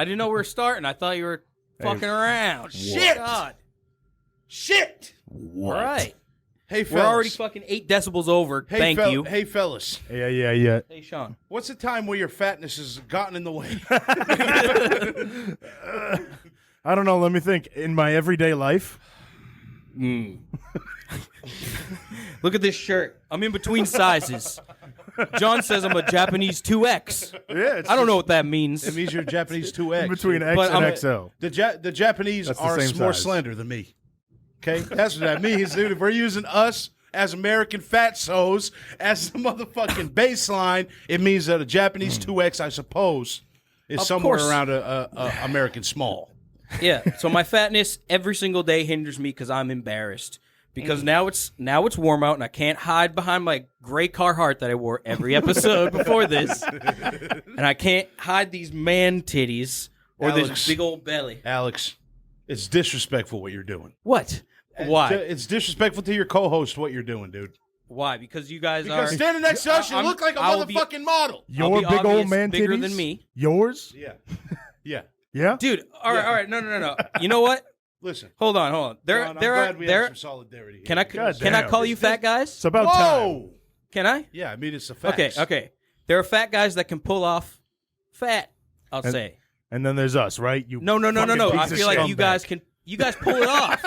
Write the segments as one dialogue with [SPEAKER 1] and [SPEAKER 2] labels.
[SPEAKER 1] I didn't know we were starting. I thought you were fucking around.
[SPEAKER 2] Shit.
[SPEAKER 1] God.
[SPEAKER 2] Shit.
[SPEAKER 1] All right.
[SPEAKER 2] Hey, fellas.
[SPEAKER 1] We're already fucking 8 decibels over. Thank you.
[SPEAKER 2] Hey, fellas.
[SPEAKER 3] Yeah.
[SPEAKER 1] Hey, Shaun.
[SPEAKER 2] What's the time where your fatness has gotten in the way?
[SPEAKER 3] I don't know. Let me think. In my everyday life,
[SPEAKER 1] Look at this shirt. I'm in between sizes. John says I'm a Japanese 2X.
[SPEAKER 3] yeah,
[SPEAKER 1] I don't know what that means.
[SPEAKER 2] It means you're Japanese 2X.
[SPEAKER 3] in between X
[SPEAKER 1] But
[SPEAKER 3] and
[SPEAKER 1] I'm-
[SPEAKER 3] XL.
[SPEAKER 2] The Japanese
[SPEAKER 3] That's the
[SPEAKER 2] are
[SPEAKER 3] same
[SPEAKER 2] more
[SPEAKER 3] size.
[SPEAKER 2] slender than me. Okay? That's what that means, dude. If we're using us as American fatsos as the motherfucking baseline, it means that a Japanese 2X, I suppose, is
[SPEAKER 1] Of
[SPEAKER 2] somewhere
[SPEAKER 1] course.
[SPEAKER 2] around a American small.
[SPEAKER 1] Yeah. So my fatness every single day hinders me because I'm embarrassed. Because now it's warm out and I can't hide behind my gray Carhartt that I wore every episode before this, and I can't hide these man titties or
[SPEAKER 2] Alex.
[SPEAKER 1] this big old belly.
[SPEAKER 2] Alex, it's disrespectful what you're doing.
[SPEAKER 1] What? Why?
[SPEAKER 2] It's disrespectful to your co-host what you're doing, dude.
[SPEAKER 1] Why? Because you guys
[SPEAKER 2] Because
[SPEAKER 1] are
[SPEAKER 2] standing next to us, you
[SPEAKER 1] I'm-
[SPEAKER 2] look like a
[SPEAKER 1] I'll be-
[SPEAKER 2] motherfucking model.
[SPEAKER 3] Your
[SPEAKER 1] be
[SPEAKER 3] big old
[SPEAKER 1] obvious
[SPEAKER 3] man
[SPEAKER 1] bigger
[SPEAKER 3] titties?
[SPEAKER 1] than me.
[SPEAKER 3] Yours?
[SPEAKER 2] Yeah. Yeah.
[SPEAKER 3] Yeah.
[SPEAKER 1] Dude. All right. No. You know what?
[SPEAKER 2] Listen.
[SPEAKER 1] Hold on.
[SPEAKER 2] John, I'm
[SPEAKER 1] There
[SPEAKER 2] glad we have
[SPEAKER 1] are.
[SPEAKER 2] some solidarity here.
[SPEAKER 1] Can I
[SPEAKER 3] God
[SPEAKER 1] can I
[SPEAKER 3] damn.
[SPEAKER 1] call you fat guys?
[SPEAKER 3] It's about time.
[SPEAKER 2] Whoa!
[SPEAKER 1] Can I?
[SPEAKER 2] Yeah, I mean, it's a fact.
[SPEAKER 1] Okay. There are fat guys that can pull off fat. I'll say.
[SPEAKER 3] And then there's us, right? You
[SPEAKER 1] No.
[SPEAKER 3] fucking
[SPEAKER 1] I
[SPEAKER 3] piece of
[SPEAKER 1] feel like you
[SPEAKER 3] scumbag.
[SPEAKER 1] guys pull it off.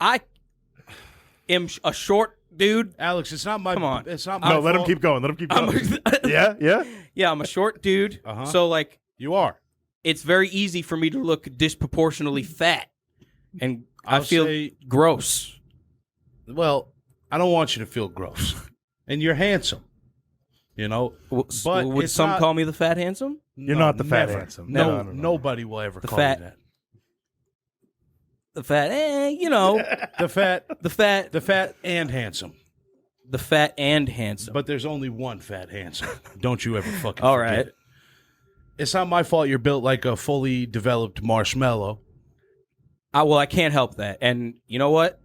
[SPEAKER 1] I am a short dude.
[SPEAKER 2] Alex, it's not my.
[SPEAKER 1] Come on.
[SPEAKER 2] It's not my.
[SPEAKER 3] No, let him
[SPEAKER 2] fault.
[SPEAKER 3] keep going. Let him keep
[SPEAKER 1] I'm
[SPEAKER 3] going.
[SPEAKER 1] a-
[SPEAKER 3] Yeah.
[SPEAKER 1] Yeah, I'm a short dude.
[SPEAKER 2] Uh-huh.
[SPEAKER 1] So like
[SPEAKER 2] You are.
[SPEAKER 1] it's very easy for me to look disproportionately fat. And I
[SPEAKER 2] I'll
[SPEAKER 1] feel
[SPEAKER 2] say-
[SPEAKER 1] gross.
[SPEAKER 2] Well, I don't want you to feel gross, and you're handsome. You know, but
[SPEAKER 1] Would
[SPEAKER 2] it's
[SPEAKER 1] some
[SPEAKER 2] not-
[SPEAKER 1] call me the fat handsome?
[SPEAKER 3] You're
[SPEAKER 2] No,
[SPEAKER 3] not the fat
[SPEAKER 2] never.
[SPEAKER 3] handsome.
[SPEAKER 2] No,
[SPEAKER 3] No.
[SPEAKER 2] nobody will ever call
[SPEAKER 1] fat-
[SPEAKER 2] you that.
[SPEAKER 1] The fat, you know,
[SPEAKER 2] The fat,
[SPEAKER 1] the fat,
[SPEAKER 2] the fat and handsome.
[SPEAKER 1] the fat and handsome.
[SPEAKER 2] But there's only one fat handsome. Don't you ever fucking
[SPEAKER 1] All
[SPEAKER 2] forget
[SPEAKER 1] right.
[SPEAKER 2] it. It's not my fault you're built like a fully developed marshmallow.
[SPEAKER 1] Well, I can't help that. And you know what?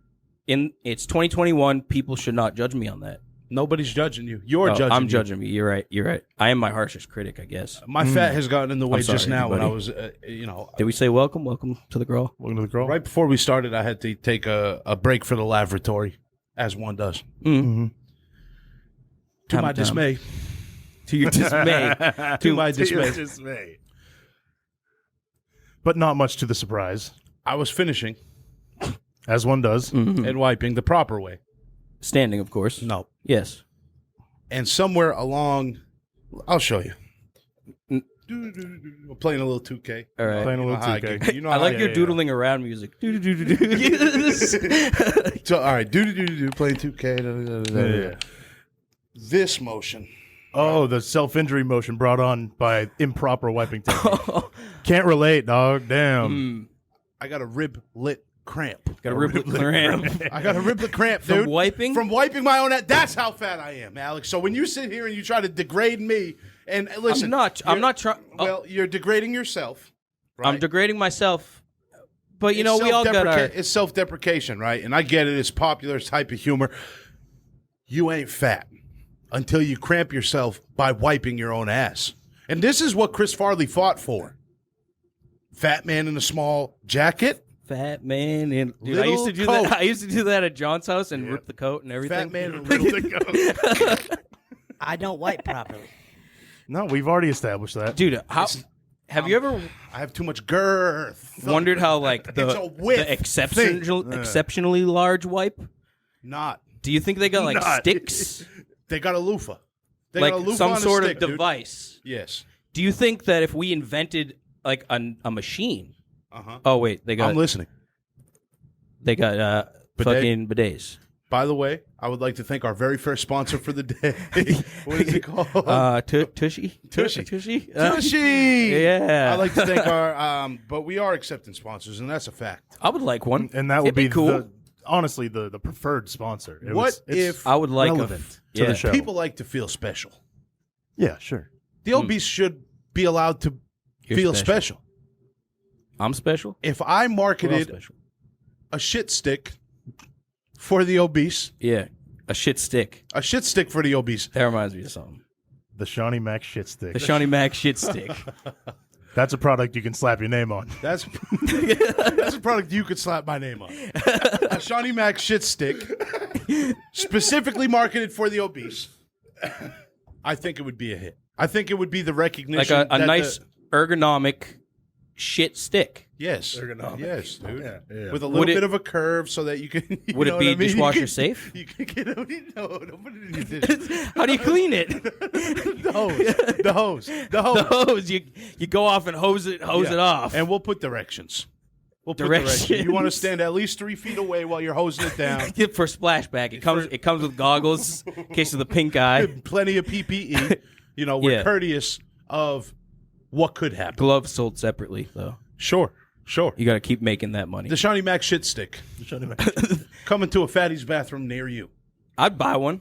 [SPEAKER 1] It's 2021. People should not judge me on that.
[SPEAKER 2] Nobody's judging you. You're
[SPEAKER 1] Oh,
[SPEAKER 2] judging
[SPEAKER 1] I'm
[SPEAKER 2] you.
[SPEAKER 1] judging me. You're right. I am my harshest critic, I guess.
[SPEAKER 2] My fat has gotten in the way
[SPEAKER 1] I'm sorry,
[SPEAKER 2] just now when I was,
[SPEAKER 1] everybody. Did we say welcome? Welcome to the girl.
[SPEAKER 3] Welcome to the girl.
[SPEAKER 2] right before we started, I had to take a break for the lavatory, as one does.
[SPEAKER 3] Mm-hmm.
[SPEAKER 2] To
[SPEAKER 1] Time
[SPEAKER 2] my
[SPEAKER 1] to time.
[SPEAKER 2] dismay.
[SPEAKER 1] To your dismay.
[SPEAKER 2] To my
[SPEAKER 3] To your
[SPEAKER 2] dismay.
[SPEAKER 3] dismay. But not much to the surprise,
[SPEAKER 2] I was finishing
[SPEAKER 3] as one does.
[SPEAKER 1] Mm-hmm.
[SPEAKER 2] and wiping the proper way.
[SPEAKER 1] Standing, of course.
[SPEAKER 2] No.
[SPEAKER 1] Yes.
[SPEAKER 2] And somewhere along, I'll show you. We're playing a little 2K.
[SPEAKER 1] All right.
[SPEAKER 3] Playing a
[SPEAKER 2] You know
[SPEAKER 3] little
[SPEAKER 2] how I
[SPEAKER 3] 2K.
[SPEAKER 2] get- you know
[SPEAKER 1] I
[SPEAKER 2] how
[SPEAKER 1] like
[SPEAKER 2] I
[SPEAKER 1] your
[SPEAKER 2] get.
[SPEAKER 1] doodling around music. Do-do-do-do-do.
[SPEAKER 2] So, all right, playing 2K.
[SPEAKER 3] Yeah.
[SPEAKER 2] This motion.
[SPEAKER 3] Oh, the self-injury motion brought on by improper wiping technique. Can't relate, dog. Damn.
[SPEAKER 2] I got a rib lit cramp.
[SPEAKER 1] Got a rib cramp.
[SPEAKER 2] I got a rib lit cramp,
[SPEAKER 1] From
[SPEAKER 2] dude.
[SPEAKER 1] wiping?
[SPEAKER 2] From wiping my own ass. That's how fat I am, Alex. So when you sit here and you try to degrade me, and listen,
[SPEAKER 1] I'm not trying.
[SPEAKER 2] Well, you're degrading yourself. Right?
[SPEAKER 1] I'm degrading myself. But, you
[SPEAKER 2] It's
[SPEAKER 1] know, we all got our...
[SPEAKER 2] It's self-deprecation, right? And I get it. It's popular type of humor. You ain't fat until you cramp yourself by wiping your own ass. And this is what Chris Farley fought for. Fat man in a small jacket.
[SPEAKER 1] Fat man and dude, I used to do
[SPEAKER 2] Little
[SPEAKER 1] that. I used to do that at John's house and rip the coat and everything.
[SPEAKER 2] Fat man in a little
[SPEAKER 4] I don't wipe properly.
[SPEAKER 3] No, we've already established that.
[SPEAKER 1] Dude, have you ever
[SPEAKER 2] I have too much girth.
[SPEAKER 1] wondered how like
[SPEAKER 2] It's a
[SPEAKER 1] the
[SPEAKER 2] width
[SPEAKER 1] exceptionally large wipe?
[SPEAKER 2] Not.
[SPEAKER 1] Do you think they got like
[SPEAKER 3] Not.
[SPEAKER 1] sticks,
[SPEAKER 2] They got a loofah. They
[SPEAKER 1] like
[SPEAKER 2] got a loofah
[SPEAKER 1] some
[SPEAKER 2] on a
[SPEAKER 1] sort
[SPEAKER 2] stick,
[SPEAKER 1] of
[SPEAKER 2] dude.
[SPEAKER 1] device?
[SPEAKER 2] Yes.
[SPEAKER 1] Do you think that if we invented like a machine?
[SPEAKER 2] Uh-huh.
[SPEAKER 1] Oh wait, they
[SPEAKER 2] I'm
[SPEAKER 1] got
[SPEAKER 2] listening.
[SPEAKER 1] Bidet? Fucking bidets.
[SPEAKER 2] By the way, I would like to thank our very first sponsor for the day. What is it called?
[SPEAKER 1] Tushy.
[SPEAKER 2] Tushy.
[SPEAKER 1] Tushy.
[SPEAKER 2] Tushy.
[SPEAKER 1] Yeah.
[SPEAKER 2] I'd like to thank our, but we are accepting sponsors, and that's a fact.
[SPEAKER 1] I would like one,
[SPEAKER 3] And that would
[SPEAKER 1] It'd be cool.
[SPEAKER 3] honestly the preferred sponsor.
[SPEAKER 2] What
[SPEAKER 3] it's
[SPEAKER 2] if
[SPEAKER 1] I would like
[SPEAKER 3] relevant to
[SPEAKER 1] yeah.
[SPEAKER 3] the show?
[SPEAKER 2] people like to feel special?
[SPEAKER 3] Yeah, sure.
[SPEAKER 2] The obese should be allowed to
[SPEAKER 1] You're
[SPEAKER 2] feel
[SPEAKER 1] special.
[SPEAKER 2] special.
[SPEAKER 1] I'm special.
[SPEAKER 2] If I
[SPEAKER 1] We're all
[SPEAKER 2] marketed
[SPEAKER 1] special.
[SPEAKER 2] a shit stick for the obese,
[SPEAKER 1] Yeah, a shit stick.
[SPEAKER 2] a shit stick for the obese,
[SPEAKER 1] That reminds me of something.
[SPEAKER 3] The Shaunie Mac shit stick.
[SPEAKER 1] The Shaunie Mac shit stick.
[SPEAKER 3] That's a product you can slap your name on.
[SPEAKER 2] That's a product you could slap my name on. A Shaunie Mac shit stick, specifically marketed for the obese. I think it would be a hit. I think it would be the recognition,
[SPEAKER 1] like a nice ergonomic shit stick.
[SPEAKER 2] Yes,
[SPEAKER 3] Ergonomic.
[SPEAKER 2] yes, dude.
[SPEAKER 3] Yeah.
[SPEAKER 2] With a little bit of a curve so that you can. You
[SPEAKER 1] Would
[SPEAKER 2] know
[SPEAKER 1] it be
[SPEAKER 2] what I mean?
[SPEAKER 1] dishwasher safe?
[SPEAKER 2] You can get it. No, don't put it in your dish.
[SPEAKER 1] How do you clean it?
[SPEAKER 2] The hose.
[SPEAKER 1] The hose. You go off and hose it off.
[SPEAKER 2] And we'll put directions. We'll put
[SPEAKER 1] Directions.
[SPEAKER 2] directions. You want to stand at least 3 feet away while you're hosing it down.
[SPEAKER 1] For splashback, it comes with goggles in case of the pink eye.
[SPEAKER 2] Plenty of PPE. You know, we're courteous of what could happen.
[SPEAKER 1] Gloves sold separately, though.
[SPEAKER 2] Sure.
[SPEAKER 1] You got to keep making that money.
[SPEAKER 2] The Shaunie Mac shit stick. Coming to a fatty's bathroom near you.
[SPEAKER 1] I'd buy one.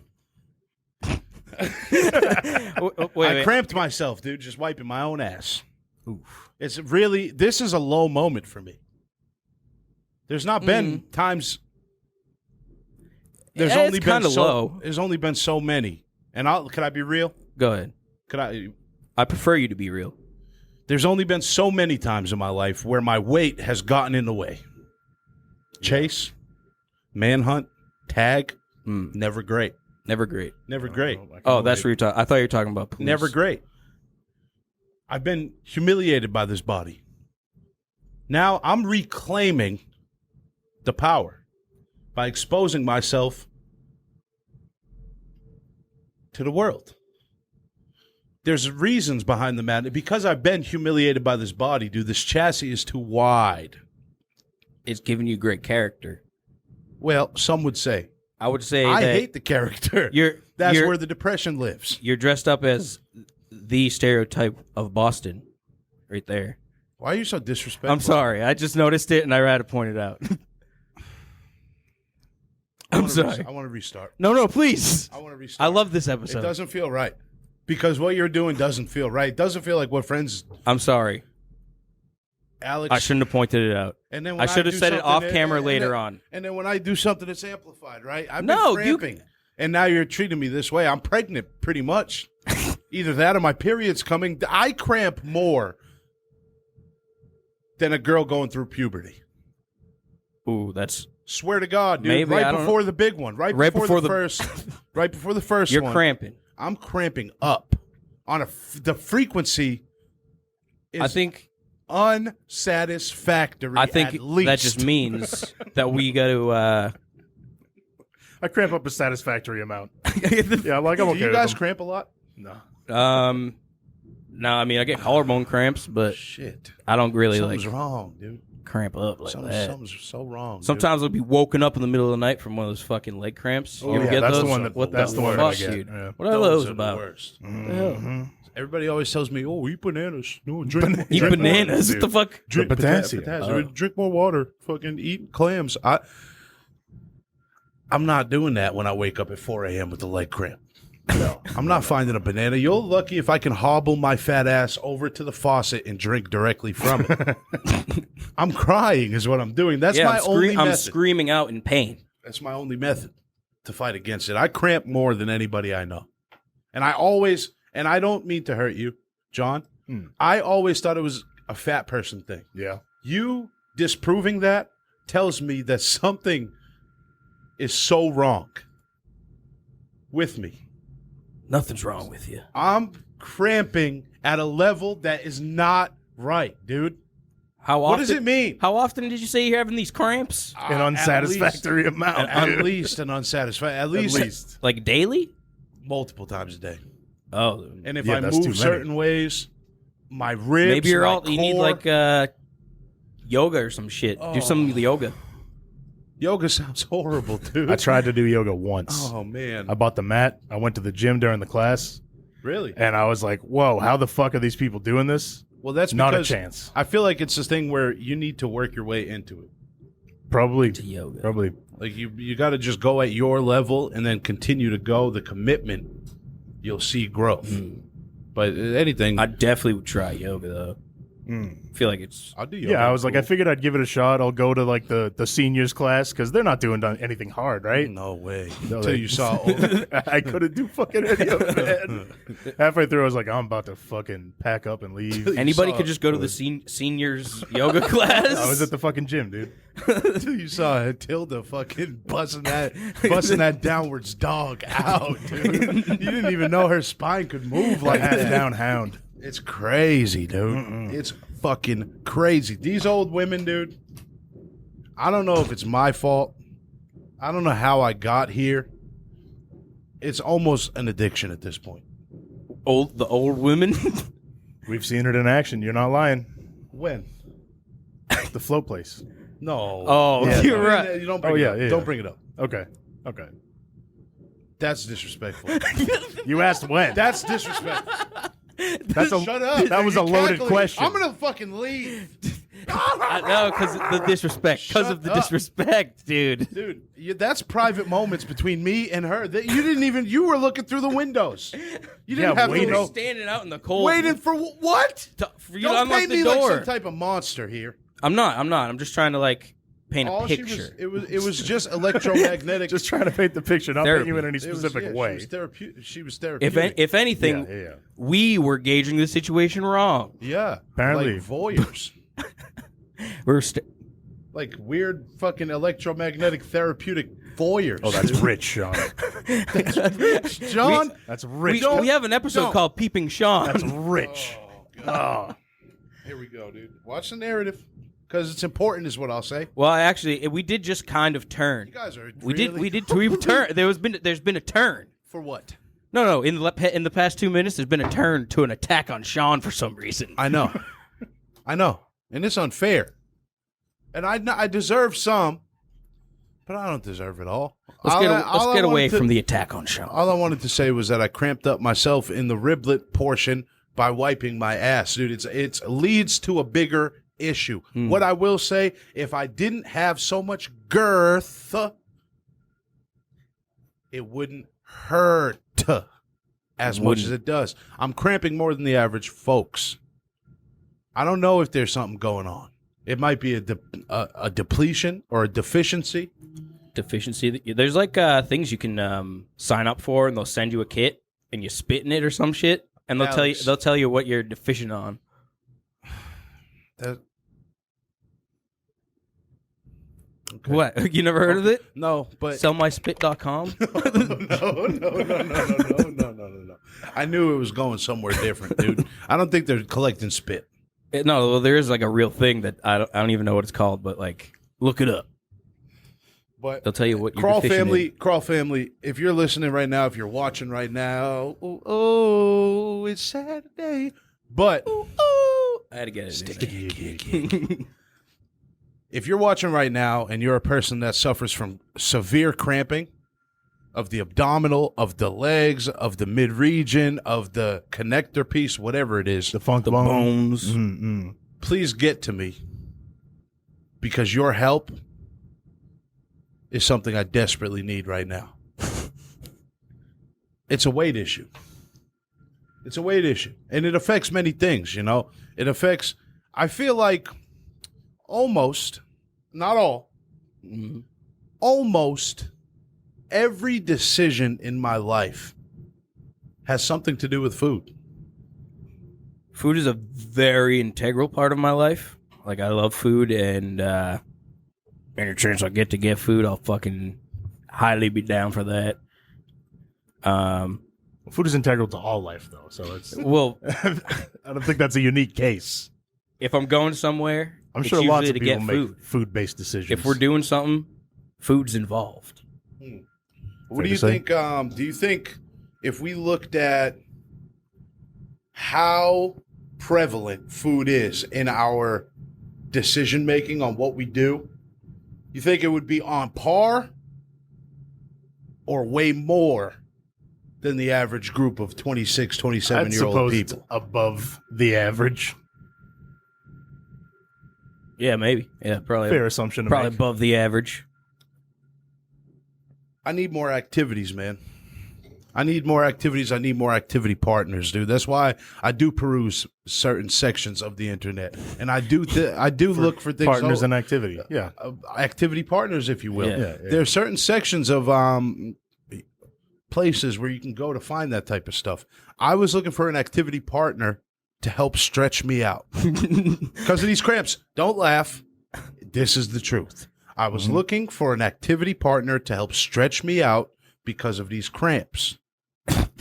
[SPEAKER 2] I cramped myself, dude, just wiping my own ass. Oof. This is a low moment for me. There's not been times. There's only been
[SPEAKER 1] kind of low.
[SPEAKER 2] There's only been so many. And can I be real?
[SPEAKER 1] Go ahead. I prefer you to be real.
[SPEAKER 2] There's only been so many times in my life where my weight has gotten in the way. Chase, manhunt, tag, never great.
[SPEAKER 1] Never great.
[SPEAKER 2] Never great.
[SPEAKER 1] Oh, that's what you're talking. I thought you were talking about police.
[SPEAKER 2] Never great. I've been humiliated by this body. Now I'm reclaiming the power by exposing myself to the world. There's reasons behind the matter. Because I've been humiliated by this body, dude, this chassis is too wide.
[SPEAKER 1] It's giving you great character.
[SPEAKER 2] Well, some would say.
[SPEAKER 1] I would say
[SPEAKER 2] I
[SPEAKER 1] that
[SPEAKER 2] hate the character. That's where the depression lives.
[SPEAKER 1] You're dressed up as the stereotype of Boston right there.
[SPEAKER 2] Why are you so disrespectful?
[SPEAKER 1] I'm sorry. I just noticed it and I had to point it out. I'm sorry.
[SPEAKER 2] I want to restart.
[SPEAKER 1] No, please.
[SPEAKER 2] I want to restart.
[SPEAKER 1] I love this episode.
[SPEAKER 2] It doesn't feel right. Because what you're doing doesn't feel right. It doesn't feel like what friends...
[SPEAKER 1] I'm sorry.
[SPEAKER 2] Alex...
[SPEAKER 1] I shouldn't have pointed it out.
[SPEAKER 2] And then
[SPEAKER 1] I should have said it off camera later on.
[SPEAKER 2] And then when I do something, it's amplified, right? I've been cramping. And now you're treating me this way. I'm pregnant, pretty much. Either that or my period's coming. I cramp more than a girl going through puberty.
[SPEAKER 1] Ooh, that's...
[SPEAKER 2] Swear to God, dude.
[SPEAKER 1] Maybe,
[SPEAKER 2] right before the big one. Right before the first. Right before the first
[SPEAKER 1] You're
[SPEAKER 2] one.
[SPEAKER 1] You're cramping.
[SPEAKER 2] I'm cramping up. The frequency is...
[SPEAKER 1] I think...
[SPEAKER 2] unsatisfactory.
[SPEAKER 1] I think
[SPEAKER 2] at least.
[SPEAKER 1] that just means that we got to.
[SPEAKER 3] I cramp up a satisfactory amount. Yeah, I'm okay.
[SPEAKER 2] Do you guys cramp a lot?
[SPEAKER 3] No.
[SPEAKER 1] No, I mean I get collarbone cramps, but
[SPEAKER 2] shit,
[SPEAKER 1] I don't really
[SPEAKER 2] something's wrong, dude.
[SPEAKER 1] Cramp up like that.
[SPEAKER 2] Something's so wrong.
[SPEAKER 1] Sometimes I'll be woken up in the middle of the night from one of those fucking leg cramps.
[SPEAKER 3] Oh,
[SPEAKER 1] You ever
[SPEAKER 3] yeah,
[SPEAKER 1] get
[SPEAKER 3] that's
[SPEAKER 1] those?
[SPEAKER 3] the one that.
[SPEAKER 1] What
[SPEAKER 3] That's
[SPEAKER 1] the
[SPEAKER 3] the one
[SPEAKER 1] fuck,
[SPEAKER 3] I get.
[SPEAKER 1] dude?
[SPEAKER 3] Yeah.
[SPEAKER 1] What are those
[SPEAKER 2] are
[SPEAKER 1] about?
[SPEAKER 2] The worst.
[SPEAKER 1] Mm-hmm.
[SPEAKER 2] Everybody always tells me, "Oh, eat bananas. No, drink.
[SPEAKER 1] Eat
[SPEAKER 2] drink
[SPEAKER 1] bananas.
[SPEAKER 2] Water,
[SPEAKER 1] What the fuck?
[SPEAKER 2] drink
[SPEAKER 3] potassium.
[SPEAKER 2] Drink more water. Fucking eat clams." I'm not doing that when I wake up at 4 a.m. with the leg cramp. No, I'm not finding a banana. You're lucky if I can hobble my fat ass over to the faucet and drink directly from it. I'm crying is what I'm doing. That's my only method.
[SPEAKER 1] I'm screaming out in pain.
[SPEAKER 2] That's my only method to fight against it. I cramp more than anybody I know. And I don't mean to hurt you, John. I always thought it was a fat person thing.
[SPEAKER 3] Yeah.
[SPEAKER 2] You disproving that tells me that something is so wrong with me.
[SPEAKER 1] Nothing's wrong with you.
[SPEAKER 2] I'm cramping at a level that is not right, dude.
[SPEAKER 1] How often?
[SPEAKER 2] What does it mean?
[SPEAKER 1] How often did you say you're having these cramps?
[SPEAKER 3] An unsatisfactory amount.
[SPEAKER 2] At least an unsatisfactory. At least
[SPEAKER 1] Like daily?
[SPEAKER 2] multiple times a day.
[SPEAKER 1] Oh,
[SPEAKER 2] And if
[SPEAKER 3] Yeah,
[SPEAKER 2] I
[SPEAKER 3] that's too
[SPEAKER 2] move
[SPEAKER 3] many.
[SPEAKER 2] certain ways, my ribs,
[SPEAKER 1] maybe you're
[SPEAKER 2] my
[SPEAKER 1] all. You need
[SPEAKER 2] core-
[SPEAKER 1] like yoga or some shit. Do some yoga.
[SPEAKER 2] Yoga sounds horrible, dude.
[SPEAKER 3] I tried to do yoga once.
[SPEAKER 2] Oh man,
[SPEAKER 3] I bought the mat. I went to the gym during the class,
[SPEAKER 2] really?
[SPEAKER 3] and I was like, "Whoa, how the fuck are these people doing this?"
[SPEAKER 2] Well, that's
[SPEAKER 3] Not a
[SPEAKER 2] because
[SPEAKER 3] chance.
[SPEAKER 2] I feel like it's this thing where you need to work your way into it.
[SPEAKER 3] Probably
[SPEAKER 1] To yoga.
[SPEAKER 3] Probably.
[SPEAKER 2] Like you got to just go at your level and then continue to go. The commitment, you'll see growth. But anything,
[SPEAKER 1] I definitely would try yoga though. I feel like it's
[SPEAKER 2] I'll do yoga.
[SPEAKER 3] Yeah, I was like, I
[SPEAKER 2] Cool.
[SPEAKER 3] figured I'd give it a shot. I'll go to like the seniors class because they're not doing anything hard, right?
[SPEAKER 2] No way.
[SPEAKER 3] No,
[SPEAKER 2] Until
[SPEAKER 3] they-
[SPEAKER 2] you saw.
[SPEAKER 3] I couldn't do fucking any of it, man. Halfway through, I was like, I'm about to fucking pack up and leave.
[SPEAKER 1] anybody
[SPEAKER 2] saw
[SPEAKER 1] could just go to the seniors yoga class.
[SPEAKER 3] I was at the fucking gym, dude.
[SPEAKER 2] Until you saw Tilda fucking busting that downwards dog out, dude. You didn't even know her spine could move like
[SPEAKER 3] Half
[SPEAKER 2] that.
[SPEAKER 3] down hound.
[SPEAKER 2] It's crazy, dude. It's fucking crazy. These old women, dude. I don't know if it's my fault. I don't know how I got here. It's almost an addiction at this point.
[SPEAKER 1] the old women.
[SPEAKER 3] We've seen it in action. You're not lying.
[SPEAKER 2] When?
[SPEAKER 3] The float place.
[SPEAKER 2] No.
[SPEAKER 1] Oh,
[SPEAKER 3] Yeah,
[SPEAKER 1] you're
[SPEAKER 3] no.
[SPEAKER 1] right.
[SPEAKER 2] You don't bring
[SPEAKER 3] Oh,
[SPEAKER 2] it
[SPEAKER 3] yeah,
[SPEAKER 2] up.
[SPEAKER 3] yeah,
[SPEAKER 2] Don't
[SPEAKER 3] yeah.
[SPEAKER 2] bring it up.
[SPEAKER 3] Okay. Okay.
[SPEAKER 2] That's disrespectful.
[SPEAKER 3] You asked when.
[SPEAKER 2] That's disrespectful.
[SPEAKER 3] That's
[SPEAKER 2] Shut up.
[SPEAKER 3] That was a
[SPEAKER 2] You're
[SPEAKER 3] loaded
[SPEAKER 2] cackling.
[SPEAKER 3] question.
[SPEAKER 2] I'm gonna fucking leave.
[SPEAKER 1] I know, because the disrespect. Because
[SPEAKER 2] Shut
[SPEAKER 1] of the
[SPEAKER 2] up.
[SPEAKER 1] disrespect, dude.
[SPEAKER 2] Dude, that's private moments between me and her. That you didn't even. You were looking through the windows. You didn't
[SPEAKER 3] Yeah,
[SPEAKER 2] have
[SPEAKER 3] waiting.
[SPEAKER 2] to
[SPEAKER 1] You're
[SPEAKER 2] know.
[SPEAKER 1] standing out in the cold.
[SPEAKER 2] Waiting for what?
[SPEAKER 1] for you to
[SPEAKER 2] Don't
[SPEAKER 1] unlock
[SPEAKER 2] paint
[SPEAKER 1] the
[SPEAKER 2] me
[SPEAKER 1] door.
[SPEAKER 2] like some type of monster here.
[SPEAKER 1] I'm not. I'm just trying to like paint a
[SPEAKER 2] All she was,
[SPEAKER 1] picture.
[SPEAKER 2] it was just electromagnetic.
[SPEAKER 3] Just trying to paint the picture, not
[SPEAKER 1] Therapy.
[SPEAKER 3] paint you in any
[SPEAKER 2] It was-
[SPEAKER 3] specific
[SPEAKER 2] yeah,
[SPEAKER 3] way.
[SPEAKER 2] She was therapeutic.
[SPEAKER 1] If anything,
[SPEAKER 3] Yeah.
[SPEAKER 1] we were gauging the situation wrong.
[SPEAKER 2] Yeah,
[SPEAKER 3] Apparently.
[SPEAKER 2] like voyeurs, like weird fucking electromagnetic therapeutic voyeurs.
[SPEAKER 3] Oh, that's rich, Sean.
[SPEAKER 2] John.
[SPEAKER 3] That's rich.
[SPEAKER 1] We have an episode
[SPEAKER 2] don't.
[SPEAKER 1] called Peeping Sean.
[SPEAKER 3] That's rich. Oh.
[SPEAKER 2] Here we go, dude. Watch the narrative because it's important, is what I'll say.
[SPEAKER 1] Well, actually, we did just kind of turn.
[SPEAKER 2] You guys are
[SPEAKER 1] We
[SPEAKER 2] really-
[SPEAKER 1] did turn. There's been a turn.
[SPEAKER 2] for what?
[SPEAKER 1] No. In the past 2 minutes, there's been a turn to an attack on Shaun for some reason.
[SPEAKER 2] I know, and it's unfair, and I deserve some, but I don't deserve it all.
[SPEAKER 1] Let's
[SPEAKER 2] All
[SPEAKER 1] get
[SPEAKER 2] I
[SPEAKER 1] away
[SPEAKER 2] wanted to-
[SPEAKER 1] from the attack on Shaun.
[SPEAKER 2] All I wanted to say was that I cramped up myself in the riblet portion by wiping my ass, dude. It leads to a bigger issue. What I will say, if I didn't have so much girth, it wouldn't hurt as much as it does. I'm cramping more than the average folks. I don't know if there's something going on. It might be a depletion or a deficiency.
[SPEAKER 1] Deficiency. There's like things you can sign up for, and they'll send you a kit, and you spit in it or some shit, and
[SPEAKER 2] Alex.
[SPEAKER 1] they'll tell you what you're deficient on.
[SPEAKER 2] That,
[SPEAKER 1] What? You never heard of it?
[SPEAKER 2] no, but
[SPEAKER 1] Sellmyspit.com.
[SPEAKER 2] No. I knew it was going somewhere different, dude. I don't think they're collecting spit.
[SPEAKER 1] No, well, there is like a real thing that I don't even know what it's called, but like look it up.
[SPEAKER 2] But
[SPEAKER 1] They'll tell you what you're
[SPEAKER 2] Crawl
[SPEAKER 1] deficient
[SPEAKER 2] family,
[SPEAKER 1] in.
[SPEAKER 2] Crawl family, if you're listening right now, if you're watching right now, oh, it's Saturday. But
[SPEAKER 1] I had to get it. in.
[SPEAKER 2] if you're watching right now and you're a person that suffers from severe cramping of the abdominal, of the legs, of the mid-region, of the connector piece, whatever it is,
[SPEAKER 3] The funk
[SPEAKER 1] Bones.
[SPEAKER 3] Mm-mm.
[SPEAKER 2] please get to me, because your help is something I desperately need right now. It's a weight issue. It's a weight issue. And it affects many things, you know. It affects, I feel like almost, not all, almost every decision in my life has something to do with food.
[SPEAKER 1] Food is a very integral part of my life. Like I love food, and any chance I get to get food, I'll fucking highly be down for that.
[SPEAKER 3] Food is integral to all life, though. So it's.
[SPEAKER 1] Well,
[SPEAKER 3] I don't think that's a unique case.
[SPEAKER 1] if I'm going somewhere,
[SPEAKER 3] I'm
[SPEAKER 1] it's
[SPEAKER 3] sure lots
[SPEAKER 1] usually
[SPEAKER 3] of
[SPEAKER 1] to
[SPEAKER 3] people
[SPEAKER 1] get
[SPEAKER 3] make
[SPEAKER 1] food.
[SPEAKER 3] food-based decisions.
[SPEAKER 1] If we're doing something, food's involved.
[SPEAKER 2] What do
[SPEAKER 3] Fair
[SPEAKER 2] you
[SPEAKER 3] to say.
[SPEAKER 2] think? Do you think if we looked at how prevalent food is in our decision making on what we do, you think it would be on par or way more than the average group of 26, 27-year-old
[SPEAKER 3] suppose it's
[SPEAKER 2] people?
[SPEAKER 3] above the average.
[SPEAKER 1] Yeah, maybe. Yeah, probably.
[SPEAKER 3] Fair assumption to
[SPEAKER 1] Probably
[SPEAKER 3] make.
[SPEAKER 1] above the average.
[SPEAKER 2] I need more activities, man. I need more activities. I need more activity partners, dude. That's why I do peruse certain sections of the internet, and I do look for things.
[SPEAKER 3] Partners in activity. Yeah.
[SPEAKER 2] Activity partners, if you will.
[SPEAKER 1] Yeah.
[SPEAKER 2] There are certain sections of places where you can go to find that type of stuff. I was looking for an activity partner to help stretch me out because of these cramps. Don't laugh. This is the truth. I was looking for an activity partner to help stretch me out because of these cramps.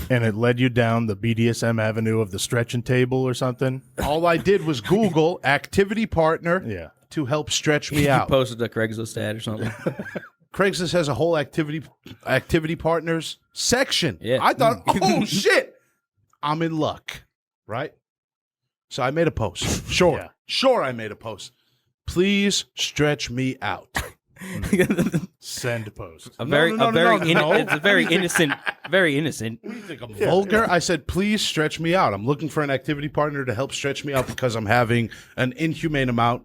[SPEAKER 3] And it led you down the BDSM avenue of the stretching table or something?
[SPEAKER 2] All I did was Google activity partner to help stretch me
[SPEAKER 1] You
[SPEAKER 2] out.
[SPEAKER 1] posted a Craigslist ad or something.
[SPEAKER 2] Craigslist has a whole activity partners section.
[SPEAKER 1] Yeah.
[SPEAKER 2] I thought, oh, shit, I'm in luck, right? So I made a post. Sure, I made a post. Please stretch me out.
[SPEAKER 3] Send post.
[SPEAKER 1] It's a very innocent, very innocent.
[SPEAKER 2] What do you think, I'm vulgar? I said, please stretch me out. I'm looking for an activity partner to help stretch me out because I'm having an inhumane amount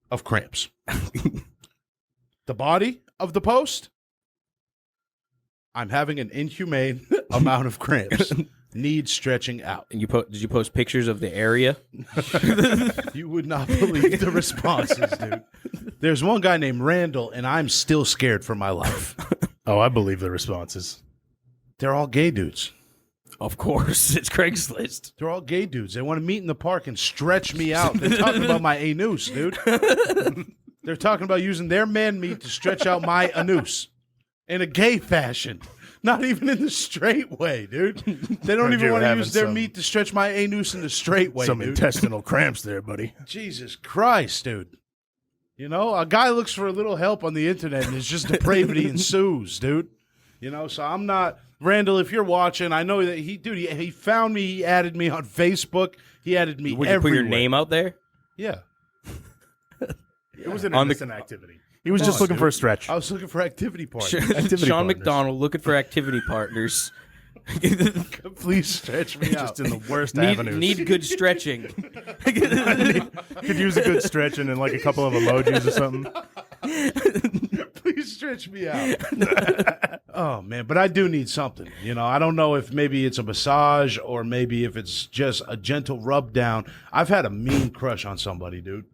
[SPEAKER 2] of cramps. The body of the post, I'm having an inhumane amount of cramps. Need stretching out.
[SPEAKER 1] And did you post pictures of the area?
[SPEAKER 2] You would not believe the responses, dude. There's one guy named Randall, and I'm still scared for my life.
[SPEAKER 3] Oh, I believe the responses.
[SPEAKER 2] They're all gay dudes.
[SPEAKER 1] Of course, it's Craigslist.
[SPEAKER 2] They're all gay dudes. They want to meet in the park and stretch me out. They're talking about my anus, dude. They're talking about using their man meat to stretch out my anus in a gay fashion. Not even in the straight way, dude. They don't even want to use their meat to stretch my anus in the straight way,
[SPEAKER 3] Some
[SPEAKER 2] dude.
[SPEAKER 3] intestinal cramps there, buddy.
[SPEAKER 2] Jesus Christ, dude. You know, a guy looks for a little help on the internet and it's just depravity ensues, dude. You know, so I'm not... Randall, if you're watching, I know that he found me, he added me on Facebook, he added me
[SPEAKER 1] Would you
[SPEAKER 2] everywhere.
[SPEAKER 1] put your name out there?
[SPEAKER 2] Yeah.
[SPEAKER 3] It was an
[SPEAKER 1] On the-
[SPEAKER 3] innocent activity. He was just looking for a stretch.
[SPEAKER 2] I was looking for activity partners.
[SPEAKER 3] Activity
[SPEAKER 1] Sean
[SPEAKER 3] partners.
[SPEAKER 1] McDonald looking for activity partners.
[SPEAKER 2] Please stretch me out.
[SPEAKER 3] Just in the worst avenues.
[SPEAKER 1] Need good stretching.
[SPEAKER 3] Could use a good stretching and like a couple of emojis or something.
[SPEAKER 2] Please stretch me out. Oh, man. But I do need something. You know, I don't know if maybe it's a massage or maybe if it's just a gentle rub down. I've had a mean crush on somebody, dude.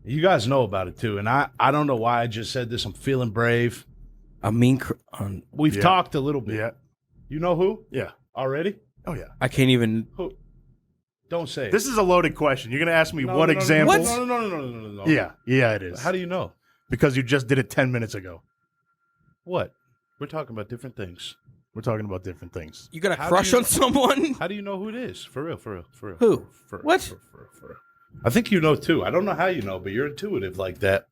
[SPEAKER 2] You guys know about it, too. And I don't know why I just said this. I'm feeling brave. We've talked a little bit.
[SPEAKER 3] Yeah.
[SPEAKER 2] You know who?
[SPEAKER 3] Yeah.
[SPEAKER 2] Already?
[SPEAKER 3] Oh, yeah.
[SPEAKER 1] I can't even.
[SPEAKER 2] Who? Don't say it.
[SPEAKER 3] This is a loaded question. You're going to ask me
[SPEAKER 2] No,
[SPEAKER 3] what
[SPEAKER 2] no, no,
[SPEAKER 3] examples?
[SPEAKER 2] No.
[SPEAKER 3] Yeah. Yeah, it is.
[SPEAKER 2] How do you know?
[SPEAKER 3] Because you just did it 10 minutes ago.
[SPEAKER 2] What? We're talking about different things.
[SPEAKER 3] We're talking about different things.
[SPEAKER 1] You got a
[SPEAKER 2] How
[SPEAKER 1] crush
[SPEAKER 2] do you-
[SPEAKER 1] on someone?
[SPEAKER 2] How do you know who it is? For real.
[SPEAKER 1] Who? What?
[SPEAKER 2] For real. I think you know, too. I don't know how you know, but you're intuitive like that.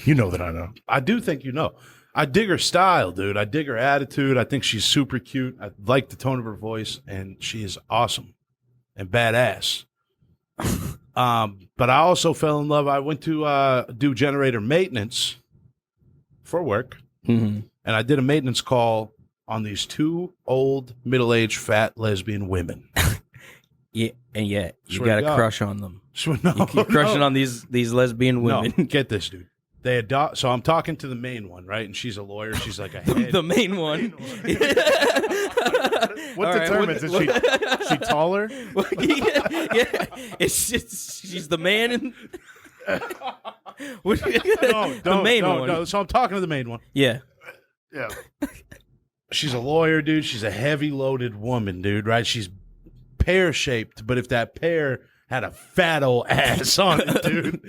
[SPEAKER 3] You know that I know.
[SPEAKER 2] I do think you know. I dig her style, dude. I dig her attitude. I think she's super cute. I like the tone of her voice, and she is awesome and badass. But I also fell in love. I went to do generator maintenance for work,
[SPEAKER 1] Mm-hmm.
[SPEAKER 2] and I did a maintenance call on these two old, middle-aged, fat lesbian women.
[SPEAKER 1] Yeah, and yet you
[SPEAKER 2] Swear to
[SPEAKER 1] got a
[SPEAKER 2] God.
[SPEAKER 1] crush on them.
[SPEAKER 2] No,
[SPEAKER 1] You keep crushing on these lesbian women.
[SPEAKER 2] No, get this, dude. They adopt. So I'm talking to the main one, right? And she's a lawyer. She's like a head.
[SPEAKER 1] The main one.
[SPEAKER 3] What
[SPEAKER 1] All right,
[SPEAKER 3] determines? Is she taller?
[SPEAKER 1] Yeah, it's just, she's the man. The main one.
[SPEAKER 2] No. So I'm talking to the main one.
[SPEAKER 1] Yeah.
[SPEAKER 3] Yeah.
[SPEAKER 2] She's a lawyer, dude. She's a heavy loaded woman, dude, right? She's pear shaped, but if that pear had a fat old ass on it, dude.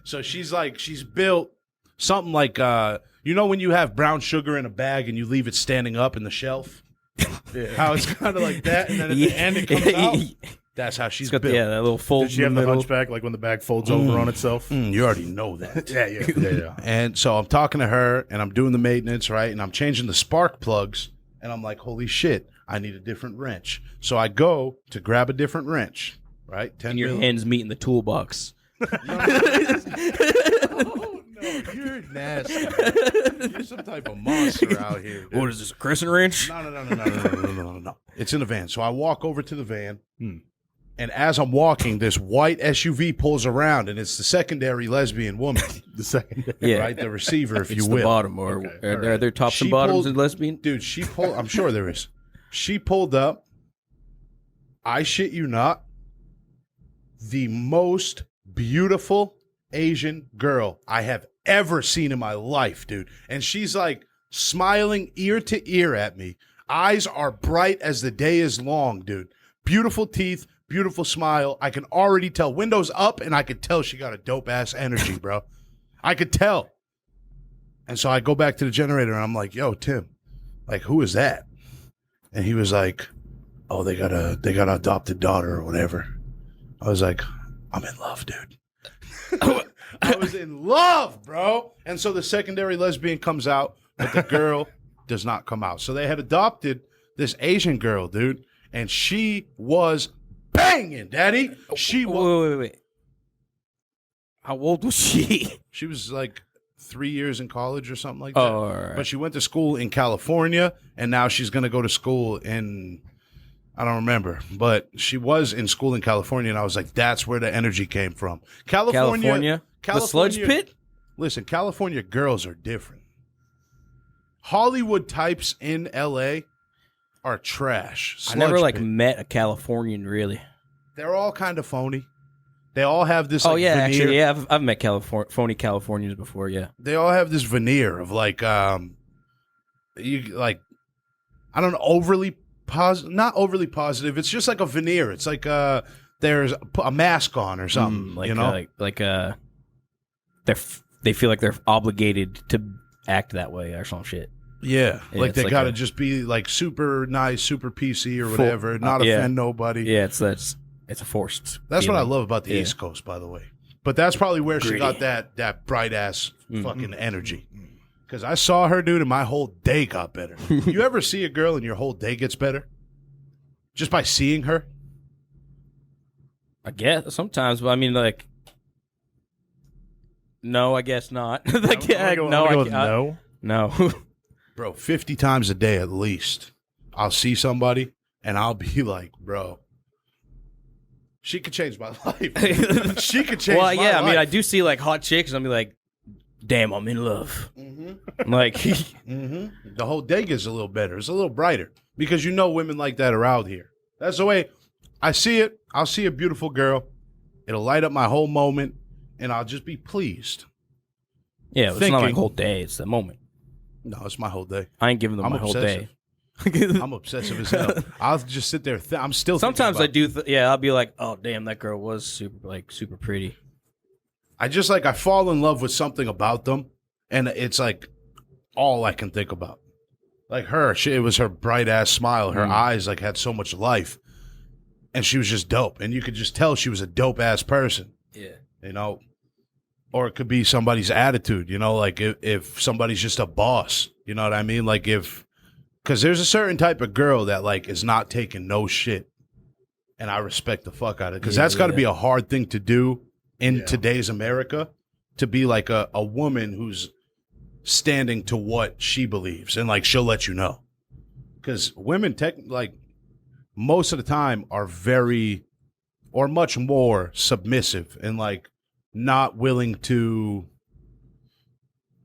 [SPEAKER 2] So she's built something like you know when you have brown sugar in a bag and you leave it standing up in the shelf? How it's kind of like that, and then at the end it comes out. That's how she's
[SPEAKER 1] It's got
[SPEAKER 2] built.
[SPEAKER 1] that little fold
[SPEAKER 3] Does she
[SPEAKER 1] in
[SPEAKER 3] have
[SPEAKER 1] the
[SPEAKER 3] the
[SPEAKER 1] middle.
[SPEAKER 3] hunchback, like when the bag folds over on itself?
[SPEAKER 2] You already know that.
[SPEAKER 3] Yeah.
[SPEAKER 2] And so I'm talking to her, and I'm doing the maintenance, right? And I'm changing the spark plugs, and I'm like, holy shit, I need a different wrench. So I go to grab a different wrench, right? 10
[SPEAKER 1] And your
[SPEAKER 2] mil-
[SPEAKER 1] hands meet in the toolbox.
[SPEAKER 2] Oh, no, you're nasty. You're some type of monster out here. Dude.
[SPEAKER 1] What is this, a crescent wrench?
[SPEAKER 2] No. It's in the van. So I walk over to the van, And as I'm walking, this white SUV pulls around, and it's the secondary lesbian woman.
[SPEAKER 3] The second.
[SPEAKER 1] Yeah.
[SPEAKER 2] Right? The receiver, if
[SPEAKER 1] It's
[SPEAKER 2] you
[SPEAKER 1] the
[SPEAKER 2] will.
[SPEAKER 1] bottom, or are there tops
[SPEAKER 2] She
[SPEAKER 1] and bottoms
[SPEAKER 2] pulled-
[SPEAKER 1] in lesbian?
[SPEAKER 2] Dude, she pulled. I'm sure there is. She pulled up. I shit you not. The most beautiful Asian girl I have ever seen in my life, dude. And she's like smiling ear to ear at me. Eyes are bright as the day is long, dude. Beautiful teeth, beautiful smile. I can already tell. Windows up, and I could tell she got a dope ass energy, bro. I could tell. And so I go back to the generator, and I'm like, "Yo, Tim, like, who is that?" And he was like, "Oh, they got an adopted daughter or whatever." I was like, "I'm in love, dude." I was in love, bro. And so the secondary lesbian comes out, but the girl does not come out. So they had adopted this Asian girl, dude, and she was banging, daddy. She was.
[SPEAKER 1] Wait. How old was she?
[SPEAKER 2] She was like 3 years in college or something like that.
[SPEAKER 1] Oh, all right.
[SPEAKER 2] But she went to school in California, and now she's going to go to school in, I don't remember, but she was in school in California, and I was like, that's where the energy came from.
[SPEAKER 1] California? The sludge pit?
[SPEAKER 2] Listen, California girls are different. Hollywood types in L.A. are trash.
[SPEAKER 1] I never
[SPEAKER 2] Sludge pit.
[SPEAKER 1] met a Californian really.
[SPEAKER 2] They're all kind of phony. They all have this.
[SPEAKER 1] Oh
[SPEAKER 2] like,
[SPEAKER 1] yeah,
[SPEAKER 2] veneer.
[SPEAKER 1] actually, yeah, I've met phony Californians before. Yeah,
[SPEAKER 2] They all have this veneer of like, you like, I don't know, overly positive. Not overly positive. It's just like a veneer. It's like there's a mask on or something.
[SPEAKER 1] like
[SPEAKER 2] you know,
[SPEAKER 1] they feel like they're obligated to act that way or some shit.
[SPEAKER 2] yeah, like
[SPEAKER 1] it's
[SPEAKER 2] they
[SPEAKER 1] like
[SPEAKER 2] got to
[SPEAKER 1] a-
[SPEAKER 2] just be like super nice, super PC or whatever, not
[SPEAKER 1] yeah.
[SPEAKER 2] offend nobody.
[SPEAKER 1] Yeah, it's a forced.
[SPEAKER 2] That's what I
[SPEAKER 1] feeling.
[SPEAKER 2] love about the
[SPEAKER 1] Yeah.
[SPEAKER 2] East Coast, by the way. But that's probably where she
[SPEAKER 1] Gritty.
[SPEAKER 2] got that bright ass fucking energy. Because I saw her, dude, and my whole day got better. You ever see a girl and your whole day gets better just by seeing her?
[SPEAKER 1] I guess sometimes, but I mean, like, no, I guess not. Like,
[SPEAKER 3] No.
[SPEAKER 1] no.
[SPEAKER 2] Bro, 50 times a day at least, I'll see somebody and I'll be like, bro, she could change my life. She could change
[SPEAKER 1] Well,
[SPEAKER 2] my
[SPEAKER 1] yeah,
[SPEAKER 2] life.
[SPEAKER 1] I mean, I do see like hot chicks, and I'll be like, damn, I'm in love. Like,
[SPEAKER 2] The whole day gets a little better. It's a little brighter because you know women like that are out here. That's the way I see it. I'll see a beautiful girl. It'll light up my whole moment, and I'll just be pleased.
[SPEAKER 1] yeah, it's not
[SPEAKER 2] Thinking-
[SPEAKER 1] like whole day; it's the moment.
[SPEAKER 2] No, it's my whole day.
[SPEAKER 1] I ain't giving them
[SPEAKER 2] I'm
[SPEAKER 1] my whole
[SPEAKER 2] obsessive.
[SPEAKER 1] day.
[SPEAKER 2] I'm obsessive as hell. I'll just sit there. I'm still.
[SPEAKER 1] Sometimes I
[SPEAKER 2] thinking
[SPEAKER 1] do. Yeah, I'll be like, oh damn, that girl was super pretty.
[SPEAKER 2] I just like I fall in love with something about them, and it's like all I can think about. Like her, it was her bright ass smile. Her eyes like had so much life, and she was just dope. And you could just tell she was a dope ass person.
[SPEAKER 1] Yeah.
[SPEAKER 2] You know, or it could be somebody's attitude. You know, like if somebody's just a boss. You know what I mean? Like because there's a certain type of girl that like is not taking no shit, and I respect the fuck out of it because that's got to be a hard thing to do in today's America, to be like a woman who's standing to what she believes and like she'll let you know, because women like most of the time are very or much more submissive and like not willing to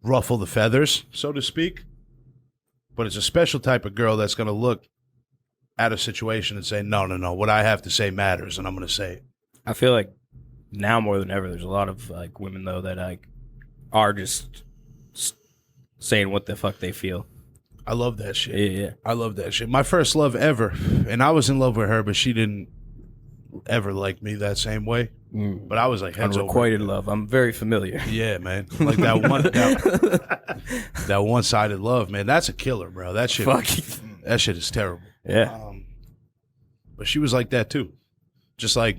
[SPEAKER 2] ruffle the feathers, so to speak. But it's a special type of girl that's going to look at a situation and say, no, what I have to say matters, and I'm going to say it.
[SPEAKER 1] I feel like now more than ever, there's a lot of like women though that like are just saying what the fuck they feel.
[SPEAKER 2] I love that shit.
[SPEAKER 1] Yeah.
[SPEAKER 2] I love that shit. My first love ever, and I was in love with her, but she didn't ever like me that same way. But I was like heads over.
[SPEAKER 1] Unrequited love. I'm very familiar.
[SPEAKER 2] Yeah, man. Like that one-sided love, man. That's a killer, bro. That shit.
[SPEAKER 1] Fuck.
[SPEAKER 2] That shit is terrible.
[SPEAKER 1] Yeah.
[SPEAKER 2] But she was like that too. Just like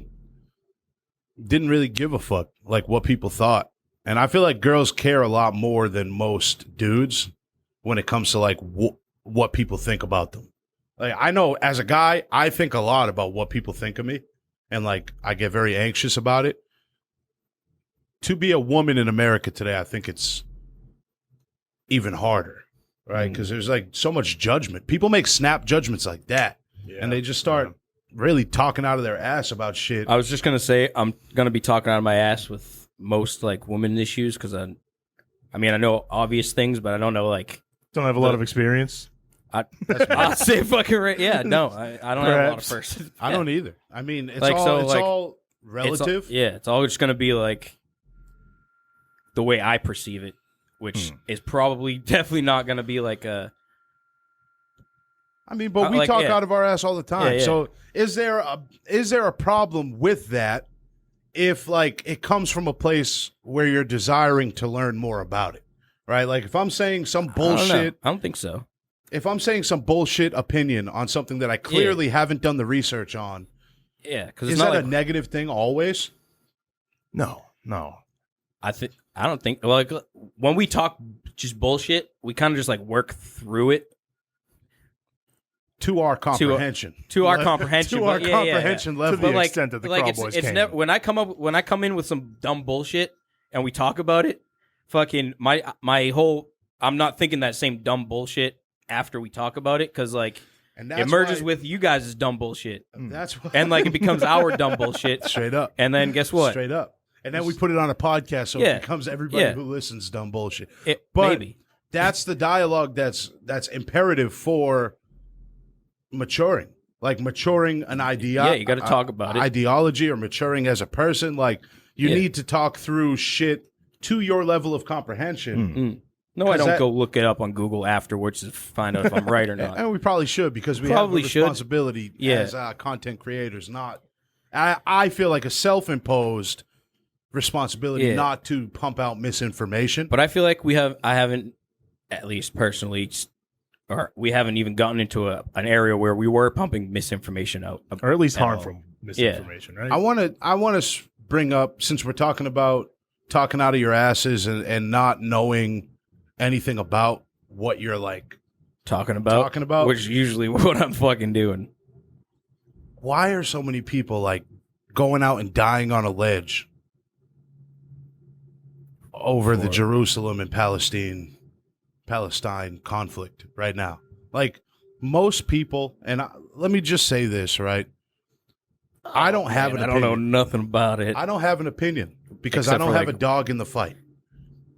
[SPEAKER 2] didn't really give a fuck like what people thought. And I feel like girls care a lot more than most dudes when it comes to like what people think about them. Like I know as a guy, I think a lot about what people think of me, and like I get very anxious about it. To be a woman in America today, I think it's even harder, right? Because there's like so much judgment. People make snap judgments like that, and they just start really talking out of their ass about shit.
[SPEAKER 1] I was just gonna say I'm gonna be talking out of my ass with most like women issues because I mean I know obvious things, but I don't know like
[SPEAKER 3] Don't have a lot of experience.
[SPEAKER 1] I'll say fucking right. Yeah, no, I don't have a lot of first.
[SPEAKER 2] I don't either. I mean, it's
[SPEAKER 1] Like,
[SPEAKER 2] all
[SPEAKER 1] so,
[SPEAKER 2] it's
[SPEAKER 1] like,
[SPEAKER 2] all relative.
[SPEAKER 1] It's all just gonna be like the way I perceive it, which is probably definitely not gonna be like a.
[SPEAKER 2] I mean, but we
[SPEAKER 1] like,
[SPEAKER 2] talk
[SPEAKER 1] yeah.
[SPEAKER 2] out of our ass all the time.
[SPEAKER 1] Yeah, yeah.
[SPEAKER 2] So is there a problem with that if like it comes from a place where you're desiring to learn more about it? Right? Like if I'm saying some bullshit,
[SPEAKER 1] I don't think so.
[SPEAKER 2] if I'm saying some bullshit opinion on something that I clearly haven't done the research on,
[SPEAKER 1] Yeah, because
[SPEAKER 2] is
[SPEAKER 1] it's not
[SPEAKER 2] that
[SPEAKER 1] like
[SPEAKER 2] a negative thing always?
[SPEAKER 3] No.
[SPEAKER 1] I don't think like when we talk just bullshit, we kind of just like work through it
[SPEAKER 2] To our comprehension.
[SPEAKER 1] to our comprehension.
[SPEAKER 2] To our
[SPEAKER 1] but
[SPEAKER 2] comprehension level.
[SPEAKER 3] To the
[SPEAKER 1] But like,
[SPEAKER 3] extent that the
[SPEAKER 1] like
[SPEAKER 3] Crawl Boys
[SPEAKER 1] it's
[SPEAKER 3] came.
[SPEAKER 1] never when I come in with some dumb bullshit and we talk about it. Fucking my whole I'm not thinking that same dumb bullshit after we talk about it because like
[SPEAKER 2] And
[SPEAKER 1] it merges with you guys' dumb bullshit
[SPEAKER 2] That's why.
[SPEAKER 1] and like it becomes our dumb bullshit.
[SPEAKER 2] Straight up.
[SPEAKER 1] And then guess what?
[SPEAKER 2] Straight up. And then we put it on a podcast so
[SPEAKER 1] Yeah.
[SPEAKER 2] it becomes everybody
[SPEAKER 1] Yeah.
[SPEAKER 2] who listens dumb bullshit.
[SPEAKER 1] But
[SPEAKER 2] Maybe. That's the dialogue that's imperative for maturing. Like maturing an idea.
[SPEAKER 1] Yeah, you gotta talk about it.
[SPEAKER 2] Ideology or maturing as a person. Like you
[SPEAKER 1] Yeah.
[SPEAKER 2] need to talk through shit to your level of comprehension.
[SPEAKER 1] No, I
[SPEAKER 2] 'Cause
[SPEAKER 1] don't
[SPEAKER 2] that-
[SPEAKER 1] go look it up on Google afterwards to find out if I'm right or not.
[SPEAKER 2] And we probably should because we
[SPEAKER 1] Probably
[SPEAKER 2] have a
[SPEAKER 1] should.
[SPEAKER 2] responsibility
[SPEAKER 1] Yeah.
[SPEAKER 2] as content creators. Not, I feel like a self-imposed responsibility
[SPEAKER 1] Yeah.
[SPEAKER 2] not to pump out misinformation.
[SPEAKER 1] But I feel like I haven't, at least personally, or we haven't even gotten into an area where we were pumping misinformation out.
[SPEAKER 3] Or at least
[SPEAKER 1] all.
[SPEAKER 3] harmful misinformation, right?
[SPEAKER 2] I want to bring up, since we're talking about talking out of your asses and not knowing anything about what you're like
[SPEAKER 1] Talking about, which is usually what I'm fucking doing.
[SPEAKER 2] why are so many people like going out and dying on a ledge over the Jerusalem and Palestine conflict right now? Like most people, and let me just say this, right? I don't have an
[SPEAKER 1] I
[SPEAKER 2] opinion.
[SPEAKER 1] don't know nothing about it.
[SPEAKER 2] I don't have an opinion because
[SPEAKER 1] Except
[SPEAKER 2] I don't
[SPEAKER 1] for,
[SPEAKER 2] have a
[SPEAKER 1] like-
[SPEAKER 2] dog in the fight.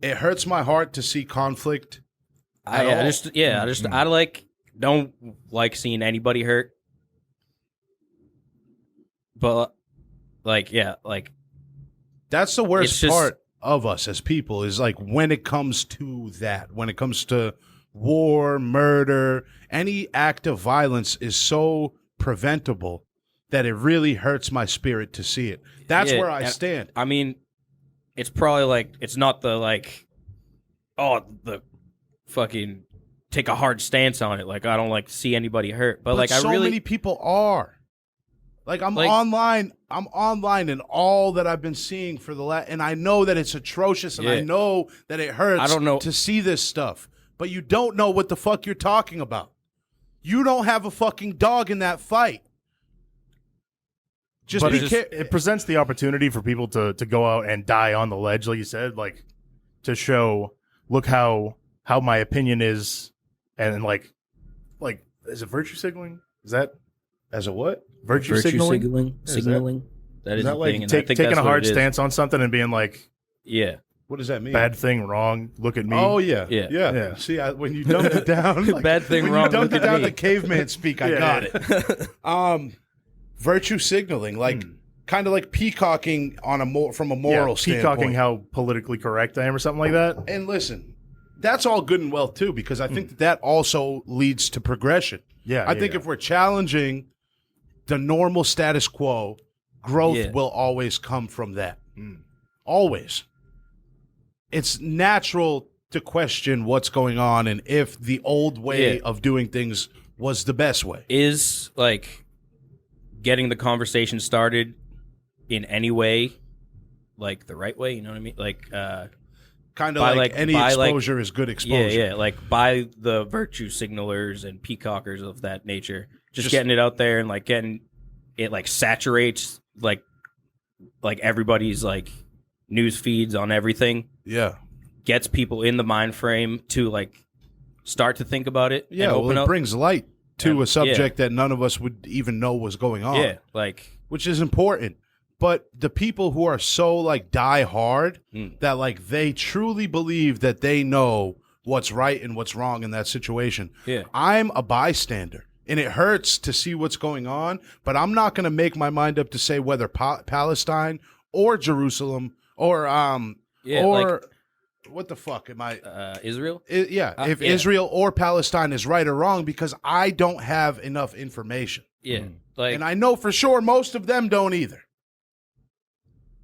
[SPEAKER 2] It hurts my heart to see conflict.
[SPEAKER 1] I like don't like seeing anybody hurt. But like
[SPEAKER 2] That's the
[SPEAKER 1] It's
[SPEAKER 2] worst
[SPEAKER 1] just-
[SPEAKER 2] part of us as people is like when it comes to that, when it comes to war, murder, any act of violence is so preventable that it really hurts my spirit to see it. That's
[SPEAKER 1] Yeah,
[SPEAKER 2] where I
[SPEAKER 1] and-
[SPEAKER 2] stand.
[SPEAKER 1] I mean, it's probably like it's not the like, the fucking take a hard stance on it. Like I don't like to see anybody hurt, but like
[SPEAKER 2] so
[SPEAKER 1] I really
[SPEAKER 2] many people are. Like I'm
[SPEAKER 1] Like-
[SPEAKER 2] online and all that I've been seeing for the last, and I know that it's atrocious and I
[SPEAKER 1] Yeah.
[SPEAKER 2] know that it hurts
[SPEAKER 1] I don't know-
[SPEAKER 2] to see this stuff, but you don't know what the fuck you're talking about. You don't have a fucking dog in that fight. Just
[SPEAKER 3] but
[SPEAKER 2] be
[SPEAKER 3] it presents the opportunity for people to go out and die on the ledge, like you said, like to show, look how my opinion is, and like is it virtue signaling? Is that
[SPEAKER 2] as a what?
[SPEAKER 3] virtue signaling?
[SPEAKER 1] signaling. That
[SPEAKER 3] Is
[SPEAKER 1] is
[SPEAKER 3] that
[SPEAKER 1] the
[SPEAKER 3] like
[SPEAKER 1] thing, and I think
[SPEAKER 3] taking
[SPEAKER 1] that's
[SPEAKER 3] a
[SPEAKER 1] what
[SPEAKER 3] hard
[SPEAKER 1] it is.
[SPEAKER 3] stance on something and being like,
[SPEAKER 1] Yeah,
[SPEAKER 2] What does that mean?
[SPEAKER 3] bad thing, wrong, look at me?
[SPEAKER 2] Oh yeah,
[SPEAKER 1] Yeah.
[SPEAKER 3] Yeah.
[SPEAKER 2] See, when you dumbed it down, like,
[SPEAKER 1] Bad thing,
[SPEAKER 2] when
[SPEAKER 1] wrong,
[SPEAKER 2] you dumbed
[SPEAKER 1] look
[SPEAKER 2] it
[SPEAKER 1] at
[SPEAKER 2] down
[SPEAKER 1] me.
[SPEAKER 2] to caveman speak, I
[SPEAKER 3] Yeah,
[SPEAKER 2] got
[SPEAKER 3] yeah.
[SPEAKER 2] it. Virtue signaling, like kind of like peacocking on from a moral standpoint.
[SPEAKER 3] peacocking how politically correct I am or something like that.
[SPEAKER 2] And listen, that's all good and well too, because I think that also leads to progression.
[SPEAKER 3] Yeah,
[SPEAKER 2] I think if we're challenging the normal status quo, growth
[SPEAKER 1] Yeah.
[SPEAKER 2] will always come from that. Always. It's natural to question what's going on and if the old way
[SPEAKER 1] Yeah.
[SPEAKER 2] of doing things was the best way.
[SPEAKER 1] is like getting the conversation started in any way, like the right way. You know what I mean? Like,
[SPEAKER 2] Kind of
[SPEAKER 1] by,
[SPEAKER 2] like
[SPEAKER 1] like-
[SPEAKER 2] any
[SPEAKER 1] by, like-
[SPEAKER 2] exposure is good exposure.
[SPEAKER 1] yeah, like by the virtue signalers and peacockers of that nature, just
[SPEAKER 2] Just-
[SPEAKER 1] getting it out there and like getting it like saturates like everybody's like news feeds on everything,
[SPEAKER 2] Yeah.
[SPEAKER 1] gets people in the mind frame to like start to think about it.
[SPEAKER 2] Yeah,
[SPEAKER 1] and
[SPEAKER 2] well,
[SPEAKER 1] open
[SPEAKER 2] it
[SPEAKER 1] up.
[SPEAKER 2] brings light to a subject that none of us would even know was going on.
[SPEAKER 1] Yeah, like,
[SPEAKER 2] which is important. But the people who are so like die hard that like they truly believe that they know what's right and what's wrong in that situation.
[SPEAKER 1] Yeah.
[SPEAKER 2] I'm a bystander, and it hurts to see what's going on, but I'm not going to make my mind up to say whether Palestine or Jerusalem or what the fuck am I?
[SPEAKER 1] Israel?
[SPEAKER 2] If Israel or Palestine is right or wrong, because I don't have enough information.
[SPEAKER 1] Yeah. Like,
[SPEAKER 2] And I know for sure most of them don't either.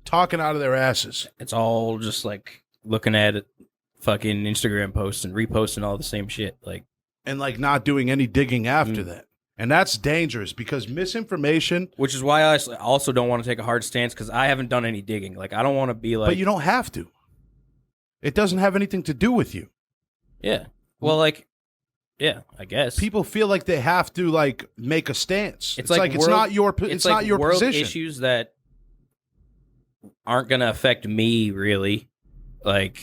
[SPEAKER 2] Talking out of their asses.
[SPEAKER 1] it's all just like looking at it, fucking Instagram posts and reposting all the same shit. Like,
[SPEAKER 2] And like not doing any digging after that. And that's dangerous because misinformation.
[SPEAKER 1] which is why I also don't want to take a hard stance, because I haven't done any digging. Like, I don't want to be like,
[SPEAKER 2] But you don't have to. It doesn't have anything to do with you.
[SPEAKER 1] yeah. Well, like, yeah, I guess
[SPEAKER 2] People feel like they have to like make a stance. It's like it's
[SPEAKER 1] world-
[SPEAKER 2] not your
[SPEAKER 1] it's
[SPEAKER 2] not
[SPEAKER 1] like
[SPEAKER 2] your
[SPEAKER 1] world
[SPEAKER 2] position.
[SPEAKER 1] issues that aren't gonna affect me really. Like,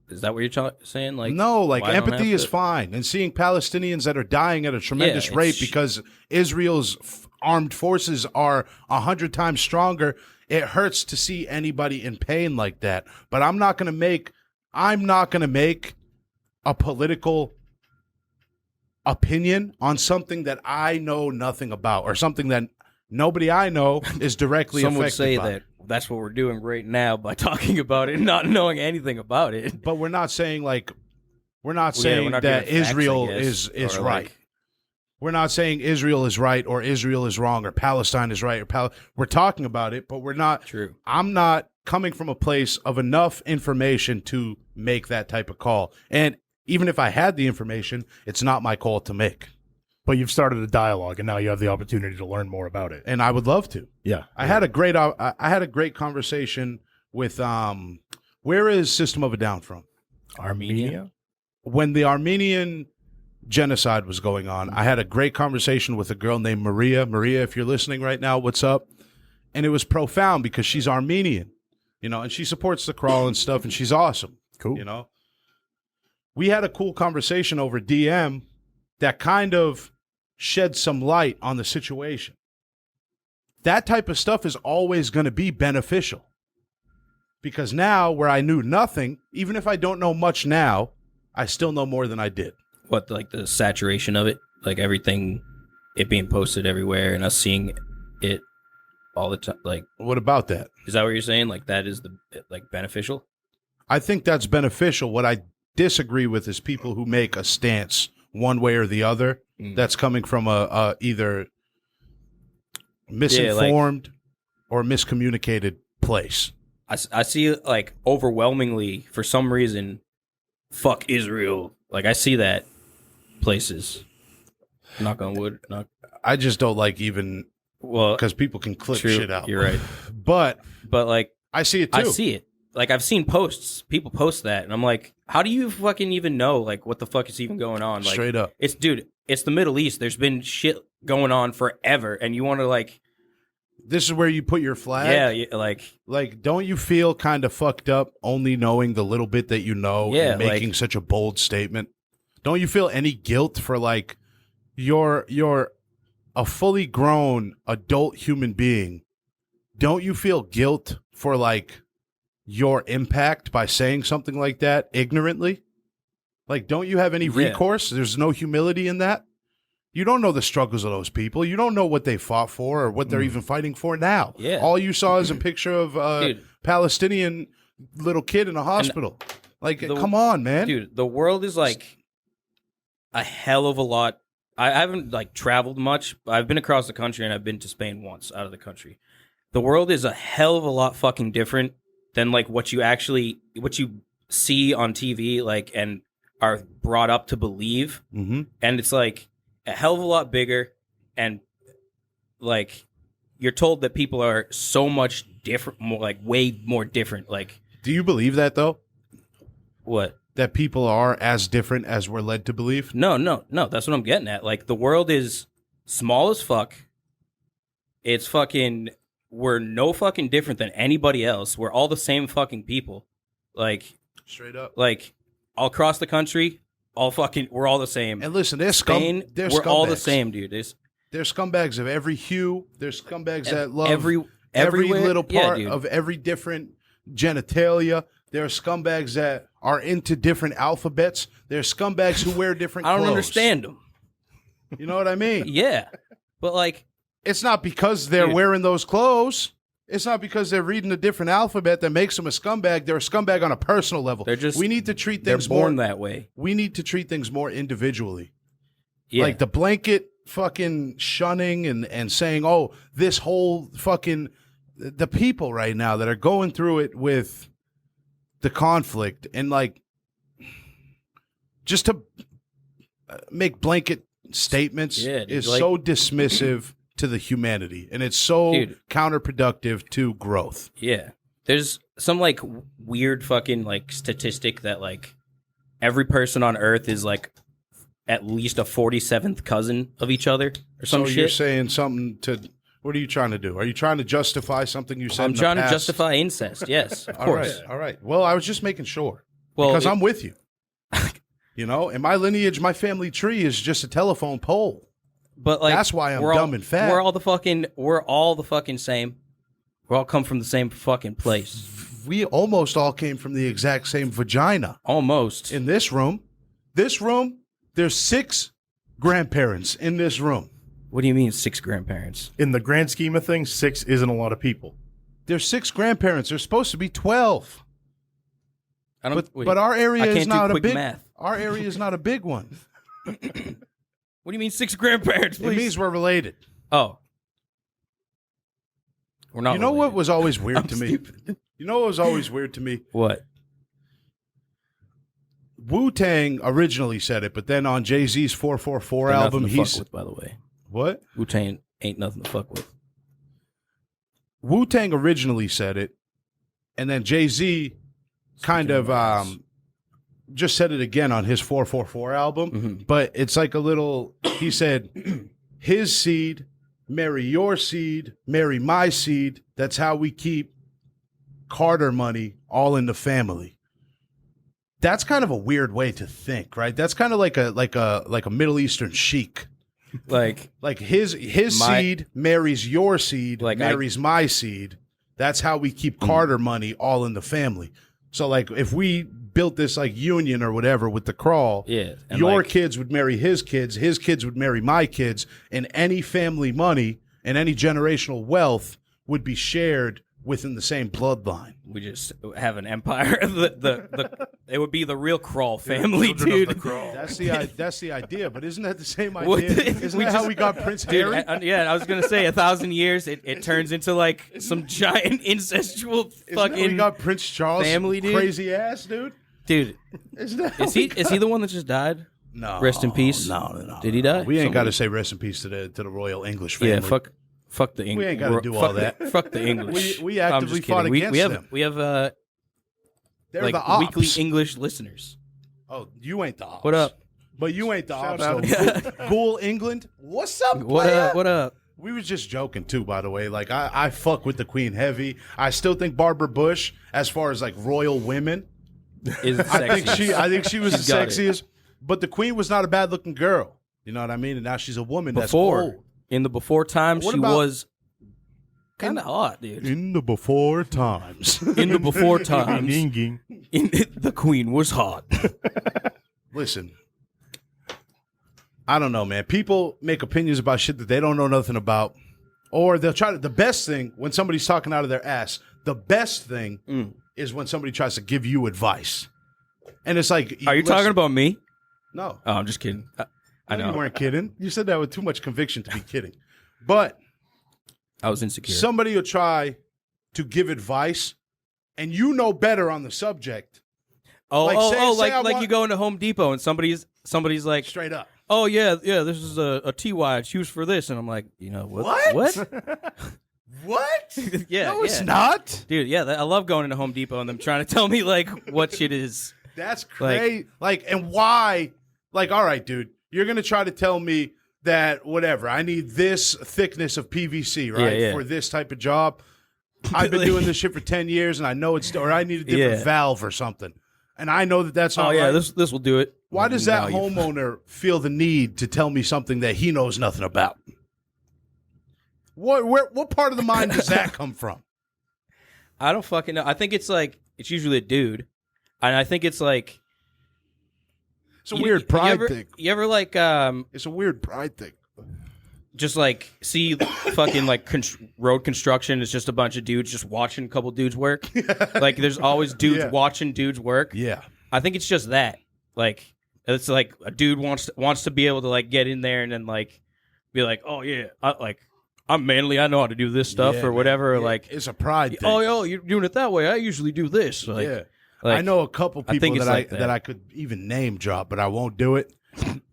[SPEAKER 1] is that what you're saying? Like,
[SPEAKER 2] No, like
[SPEAKER 1] why I don't
[SPEAKER 2] empathy
[SPEAKER 1] have
[SPEAKER 2] is
[SPEAKER 1] to-
[SPEAKER 2] fine, and seeing Palestinians that are dying at a tremendous
[SPEAKER 1] Yeah,
[SPEAKER 2] rate
[SPEAKER 1] it's-
[SPEAKER 2] because Israel's armed forces are 100 times stronger. It hurts to see anybody in pain like that. But I'm not going to make a political opinion on something that I know nothing about, or something that nobody I know is directly
[SPEAKER 1] Some would
[SPEAKER 2] affected
[SPEAKER 1] say
[SPEAKER 2] by.
[SPEAKER 1] that that's what we're doing right now by talking about it and not knowing anything about it.
[SPEAKER 2] But we're not saying like we're not
[SPEAKER 1] Yeah,
[SPEAKER 2] saying
[SPEAKER 1] we're not
[SPEAKER 2] that
[SPEAKER 1] giving facts,
[SPEAKER 2] Israel
[SPEAKER 1] I guess,
[SPEAKER 2] is
[SPEAKER 1] or,
[SPEAKER 2] right.
[SPEAKER 1] like,
[SPEAKER 2] We're not saying Israel is right or Israel is wrong or Palestine is right or we're talking about it, but we're not.
[SPEAKER 1] True.
[SPEAKER 2] I'm not coming from a place of enough information to make that type of call. And even if I had the information, it's not my call to make.
[SPEAKER 3] But you've started a dialogue, and now you have the opportunity to learn more about it.
[SPEAKER 2] And I would love to.
[SPEAKER 3] Yeah.
[SPEAKER 2] I had a great conversation with where is System of a Down from?
[SPEAKER 3] Armenia?
[SPEAKER 2] When the Armenian genocide was going on, I had a great conversation with a girl named Maria. Maria, if you're listening right now, what's up? And it was profound because she's Armenian, and she supports the crawl and stuff, and she's awesome.
[SPEAKER 3] Cool.
[SPEAKER 2] We had a cool conversation over DM that kind of shed some light on the situation. That type of stuff is always going to be beneficial. Because now, where I knew nothing, even if I don't know much now, I still know more than I did.
[SPEAKER 1] What, like the saturation of it, like everything, it being posted everywhere and us seeing it all the time. Like,
[SPEAKER 2] What about that?
[SPEAKER 1] is that what you're saying? Like, that is beneficial?
[SPEAKER 2] I think that's beneficial. What I disagree with is people who make a stance one way or the other that's coming from a either misinformed or miscommunicated place.
[SPEAKER 1] I see, like, overwhelmingly, for some reason, fuck Israel. Like, I see that places. Knock on wood.
[SPEAKER 2] I just don't like even
[SPEAKER 1] Well,
[SPEAKER 2] because people can clip
[SPEAKER 1] true,
[SPEAKER 2] shit out.
[SPEAKER 1] you're right.
[SPEAKER 2] But
[SPEAKER 1] But, like,
[SPEAKER 2] I see it too.
[SPEAKER 1] I see it. Like, I've seen posts. People post that, and I'm like, how do you fucking even know, like, what the fuck is even going on? Like,
[SPEAKER 2] Straight up.
[SPEAKER 1] it's the Middle East. There's been shit going on forever, and you want to, like,
[SPEAKER 2] This is where you put your flag.
[SPEAKER 1] yeah, like,
[SPEAKER 2] Like, don't you feel kind of fucked up only knowing the little bit that you know
[SPEAKER 1] Yeah,
[SPEAKER 2] and making
[SPEAKER 1] like-
[SPEAKER 2] such a bold statement? Don't you feel any guilt for like you're a fully grown adult human being? Don't you feel guilt for like your impact by saying something like that ignorantly? Like, don't you have any
[SPEAKER 1] Yeah.
[SPEAKER 2] recourse? There's no humility in that. You don't know the struggles of those people. You don't know what they fought for or what they're even fighting for now.
[SPEAKER 1] Yeah.
[SPEAKER 2] All you saw is a picture of a
[SPEAKER 1] Dude.
[SPEAKER 2] Palestinian little kid in a hospital. Like, come on, man.
[SPEAKER 1] dude, the world is like a hell of a lot. I haven't like traveled much. I've been across the country and I've been to Spain once out of the country. The world is a hell of a lot fucking different than like what you see on TV, like, and are brought up to believe.
[SPEAKER 2] Mm-hmm.
[SPEAKER 1] And it's like a hell of a lot bigger, and like you're told that people are so much different, more like way more different. Like,
[SPEAKER 2] Do you believe that, though?
[SPEAKER 1] what?
[SPEAKER 2] That people are as different as we're led to believe?
[SPEAKER 1] No. That's what I'm getting at. Like, the world is small as fuck. It's fucking. We're no fucking different than anybody else. We're all the same fucking people. Like,
[SPEAKER 2] Straight up.
[SPEAKER 1] all across the country, we're all the same.
[SPEAKER 2] And listen, they're
[SPEAKER 1] Spain,
[SPEAKER 2] they're
[SPEAKER 1] we're all the
[SPEAKER 2] scumbags.
[SPEAKER 1] same, dude.
[SPEAKER 2] They're scumbags of every hue. They're scumbags that love every
[SPEAKER 1] everywhere.
[SPEAKER 2] little part
[SPEAKER 1] dude.
[SPEAKER 2] of every different genitalia. There are scumbags that are into different alphabets. There are scumbags who wear different
[SPEAKER 1] I don't
[SPEAKER 2] clothes.
[SPEAKER 1] understand them.
[SPEAKER 2] You know what I mean?
[SPEAKER 1] Yeah, but like,
[SPEAKER 2] It's not because they're
[SPEAKER 1] Dude.
[SPEAKER 2] wearing those clothes. It's not because they're reading a different alphabet that makes them a scumbag. They're a scumbag on a personal level.
[SPEAKER 1] They're just-
[SPEAKER 2] we need to treat
[SPEAKER 1] they're
[SPEAKER 2] things
[SPEAKER 1] born
[SPEAKER 2] more
[SPEAKER 1] that way.
[SPEAKER 2] We need to treat things more individually.
[SPEAKER 1] Yeah,
[SPEAKER 2] Like the blanket fucking shunning and saying, oh, this whole fucking the people right now that are going through it with the conflict and like just to make blanket statements
[SPEAKER 1] Yeah, dude,
[SPEAKER 2] is
[SPEAKER 1] like-
[SPEAKER 2] so dismissive to the humanity, and it's so
[SPEAKER 1] Dude.
[SPEAKER 2] counterproductive to growth.
[SPEAKER 1] yeah. There's some like weird fucking like statistic that like every person on Earth is like at least a 47th cousin of each other or some
[SPEAKER 2] So
[SPEAKER 1] shit.
[SPEAKER 2] you're saying something to. What are you trying to do? Are you trying to justify something you said?
[SPEAKER 1] I'm
[SPEAKER 2] in the
[SPEAKER 1] trying to
[SPEAKER 2] past?
[SPEAKER 1] justify incest. Yes, of
[SPEAKER 2] All
[SPEAKER 1] course.
[SPEAKER 2] right, all right. Well, I was just making sure.
[SPEAKER 1] Well,
[SPEAKER 2] Because I'm with you. You know, and my lineage, my family tree is just a telephone pole.
[SPEAKER 1] But like
[SPEAKER 2] That's why I'm
[SPEAKER 1] we're
[SPEAKER 2] dumb and fat.
[SPEAKER 1] We're all the fucking same. We all come from the same fucking place.
[SPEAKER 2] We almost all came from the exact same vagina.
[SPEAKER 1] Almost.
[SPEAKER 2] In this room, there's 6 grandparents in this room.
[SPEAKER 1] What do you mean 6 grandparents?
[SPEAKER 3] In the grand scheme of things, 6 isn't a lot of people.
[SPEAKER 2] There's 6 grandparents. There's supposed to be 12.
[SPEAKER 1] I don't. wait,
[SPEAKER 2] But our area
[SPEAKER 1] I can't
[SPEAKER 2] is not
[SPEAKER 1] do
[SPEAKER 2] a
[SPEAKER 1] quick
[SPEAKER 2] big
[SPEAKER 1] math.
[SPEAKER 2] Our area is not a big one.
[SPEAKER 1] What do you mean 6 grandparents?
[SPEAKER 2] It
[SPEAKER 1] Please.
[SPEAKER 2] means we're related.
[SPEAKER 1] Oh, we're not.
[SPEAKER 2] You know what
[SPEAKER 1] related.
[SPEAKER 2] was always weird
[SPEAKER 1] I'm
[SPEAKER 2] to me?
[SPEAKER 1] stupid.
[SPEAKER 2] You know what was always weird to me?
[SPEAKER 1] What?
[SPEAKER 2] Wu-Tang originally said it, but then on Jay-Z's 444
[SPEAKER 1] They're
[SPEAKER 2] album,
[SPEAKER 1] nothing to
[SPEAKER 2] he's
[SPEAKER 1] fuck with, by the way.
[SPEAKER 2] what?
[SPEAKER 1] Wu-Tang ain't nothing to fuck with.
[SPEAKER 2] Wu-Tang originally said it, and then Jay-Z kind of just said it again on his 444 album,
[SPEAKER 1] Mhm.
[SPEAKER 2] but it's like a little, he said, his seed, marry your seed, marry my seed. That's how we keep Carter money all in the family. That's kind of a weird way to think, right? That's kind of like a Middle Eastern sheik.
[SPEAKER 1] Like,
[SPEAKER 2] Like his
[SPEAKER 1] My-
[SPEAKER 2] seed marries your seed,
[SPEAKER 1] Like
[SPEAKER 2] marries my seed. That's how we keep Carter money all in the family. So like if we built this like union or whatever with the crawl,
[SPEAKER 1] yeah. And
[SPEAKER 2] your
[SPEAKER 1] like,
[SPEAKER 2] kids would marry his kids would marry my kids, and any family money and any generational wealth would be shared within the same bloodline.
[SPEAKER 1] we just have an empire. It would be the real Crawl family, dude.
[SPEAKER 2] That's the idea, but isn't that the same
[SPEAKER 1] What
[SPEAKER 2] idea?
[SPEAKER 1] the-
[SPEAKER 2] Isn't
[SPEAKER 1] we
[SPEAKER 2] that how
[SPEAKER 1] just-
[SPEAKER 2] we got Prince
[SPEAKER 1] Dude,
[SPEAKER 2] Harry?
[SPEAKER 1] yeah, I was gonna say 1,000 years, it turns into like some giant incestual
[SPEAKER 2] Isn't that how we
[SPEAKER 1] fucking
[SPEAKER 2] got Prince Charles
[SPEAKER 1] family, dude?
[SPEAKER 2] crazy ass, dude?
[SPEAKER 1] dude.
[SPEAKER 2] Isn't that how
[SPEAKER 1] Is
[SPEAKER 2] we
[SPEAKER 1] he the one that just died?
[SPEAKER 2] No.
[SPEAKER 1] Rest in peace.
[SPEAKER 2] No.
[SPEAKER 1] Did he die?
[SPEAKER 2] We ain't
[SPEAKER 1] Somebody-
[SPEAKER 2] got to say rest in peace to the Royal English family.
[SPEAKER 1] Yeah, fuck the English.
[SPEAKER 2] We ain't gotta do all that.
[SPEAKER 1] Fuck the English.
[SPEAKER 2] We
[SPEAKER 1] I'm
[SPEAKER 2] actively
[SPEAKER 1] just
[SPEAKER 2] fought
[SPEAKER 1] kidding.
[SPEAKER 2] against
[SPEAKER 1] we have
[SPEAKER 2] them.
[SPEAKER 1] we have
[SPEAKER 2] They're
[SPEAKER 1] like
[SPEAKER 2] the ops.
[SPEAKER 1] weekly English listeners.
[SPEAKER 2] Oh, you ain't the ops.
[SPEAKER 1] What up?
[SPEAKER 2] But you ain't the ops.
[SPEAKER 3] out.
[SPEAKER 2] though. Ghoul England. What's up,
[SPEAKER 1] What
[SPEAKER 2] player?
[SPEAKER 1] up? What up?
[SPEAKER 2] We was just joking too, by the way. Like I fuck with the Queen heavy. I still think Barbara Bush, as far as like royal women,
[SPEAKER 1] Is
[SPEAKER 2] I think she was
[SPEAKER 1] She's
[SPEAKER 2] the
[SPEAKER 1] got it.
[SPEAKER 2] sexiest. But the Queen was not a bad looking girl. You know what I mean? And now she's a woman that's
[SPEAKER 1] before
[SPEAKER 2] old.
[SPEAKER 1] in the before times
[SPEAKER 2] What
[SPEAKER 1] she
[SPEAKER 2] about-
[SPEAKER 1] was kind of hot, dude.
[SPEAKER 2] In the before times.
[SPEAKER 1] In the before times,
[SPEAKER 3] Ding.
[SPEAKER 1] the queen was hot.
[SPEAKER 2] Listen, I don't know, man. People make opinions about shit that they don't know nothing about. Or they'll try to, the best thing when somebody's talking out of their ass, the best thing is when somebody tries to give you advice. And it's like,
[SPEAKER 1] Are you talking about me?
[SPEAKER 2] No.
[SPEAKER 1] Oh, I'm just kidding. I
[SPEAKER 2] No,
[SPEAKER 1] know.
[SPEAKER 2] you weren't kidding. You said that with too much conviction to be kidding. But
[SPEAKER 1] I was insecure.
[SPEAKER 2] somebody will try to give advice and you know better on the subject. like, say I
[SPEAKER 1] like
[SPEAKER 2] want-
[SPEAKER 1] you go into Home Depot and somebody's like,
[SPEAKER 2] Straight up.
[SPEAKER 1] oh yeah, this is a TY. It's used for this, and I'm like, you know what?
[SPEAKER 2] What?
[SPEAKER 1] What?
[SPEAKER 2] What?
[SPEAKER 1] Yeah,
[SPEAKER 2] No, it's
[SPEAKER 1] yeah.
[SPEAKER 2] not.
[SPEAKER 1] Dude. Yeah, I love going into Home Depot and them trying to tell me like what shit is.
[SPEAKER 2] That's crazy. Like, and why? Like, all right, dude, you're going to try to tell me that whatever, I need this thickness of PVC, right?
[SPEAKER 1] Yeah.
[SPEAKER 2] For this type of job. I've been doing this shit for 10 years and I know it's, or I need a different
[SPEAKER 1] Yeah.
[SPEAKER 2] valve or something. and I know that that's not
[SPEAKER 1] Oh yeah,
[SPEAKER 2] right.
[SPEAKER 1] this will do it.
[SPEAKER 2] Why does that
[SPEAKER 1] No, you-
[SPEAKER 2] homeowner feel the need to tell me something that he knows nothing about? What part of the mind does that come from?
[SPEAKER 1] I don't fucking know. I think it's like it's usually a dude, and I think it's like
[SPEAKER 2] It's a weird pride thing.
[SPEAKER 1] You ever like
[SPEAKER 2] It's a weird pride thing.
[SPEAKER 1] just like see fucking like road construction is just a bunch of dudes just watching a couple dudes work. Like there's always dudes
[SPEAKER 2] Yeah.
[SPEAKER 1] watching dudes work.
[SPEAKER 2] Yeah.
[SPEAKER 1] I think it's just that. Like it's like a dude wants to be able to like get in there and then like be like, oh yeah, I'm manly. I know how to do this stuff
[SPEAKER 2] Yeah,
[SPEAKER 1] or
[SPEAKER 2] man.
[SPEAKER 1] whatever. Or
[SPEAKER 2] Yeah.
[SPEAKER 1] like,
[SPEAKER 2] It's a pride thing.
[SPEAKER 1] oh yo, you're doing it that way. I usually do this. Like,
[SPEAKER 2] yeah.
[SPEAKER 1] like,
[SPEAKER 2] I know a couple
[SPEAKER 1] I think
[SPEAKER 2] people
[SPEAKER 1] it's
[SPEAKER 2] that
[SPEAKER 1] like that.
[SPEAKER 2] that I could even name drop, but I won't do it.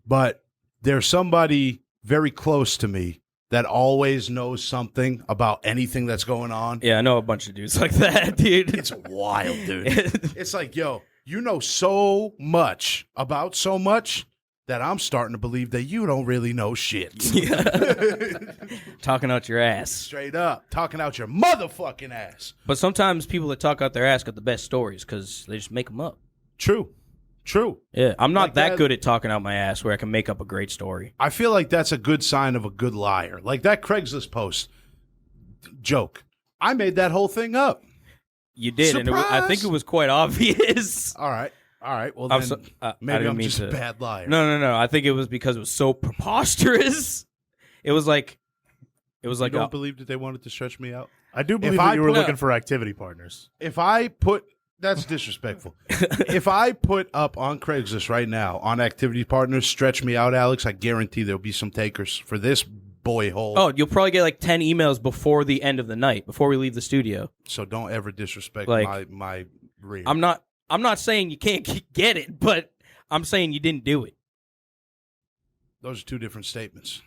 [SPEAKER 2] But there's somebody very close to me that always knows something about anything that's going on.
[SPEAKER 1] Yeah, I know a bunch of dudes like that, dude.
[SPEAKER 2] It's wild, dude. It's like, yo, you know so much about so much that I'm starting to believe that you don't really know shit.
[SPEAKER 1] Talking out your ass.
[SPEAKER 2] Straight up. Talking out your motherfucking ass.
[SPEAKER 1] But sometimes people that talk out their ass got the best stories because they just make them up.
[SPEAKER 2] True.
[SPEAKER 1] Yeah, I'm not
[SPEAKER 2] Like
[SPEAKER 1] that
[SPEAKER 2] that-
[SPEAKER 1] good at talking out my ass where I can make up a great story.
[SPEAKER 2] I feel like that's a good sign of a good liar. Like that Craigslist post joke. I made that whole thing up.
[SPEAKER 1] You did, and I think it was quite obvious.
[SPEAKER 2] All right. Well,
[SPEAKER 1] I'm
[SPEAKER 2] then
[SPEAKER 1] so- I
[SPEAKER 2] maybe
[SPEAKER 1] didn't
[SPEAKER 2] I'm
[SPEAKER 1] mean
[SPEAKER 2] just a
[SPEAKER 1] to-
[SPEAKER 2] bad liar.
[SPEAKER 1] No. I think it was because it was so preposterous. It was like
[SPEAKER 2] You don't believe that they wanted to stretch me out?
[SPEAKER 3] I do believe
[SPEAKER 2] If
[SPEAKER 3] that
[SPEAKER 2] I
[SPEAKER 3] you were
[SPEAKER 2] put-
[SPEAKER 3] looking for activity partners.
[SPEAKER 2] If I put... That's disrespectful. If I put up on Craigslist right now, on activity partners, stretch me out, Alex, I guarantee there'll be some takers for this boy hole.
[SPEAKER 1] oh, you'll probably get like 10 emails before the end of the night, before we leave the studio.
[SPEAKER 2] So don't ever disrespect
[SPEAKER 1] Like,
[SPEAKER 2] my rear.
[SPEAKER 1] I'm not saying you can't get it, but I'm saying you didn't do it.
[SPEAKER 2] Those are two different statements.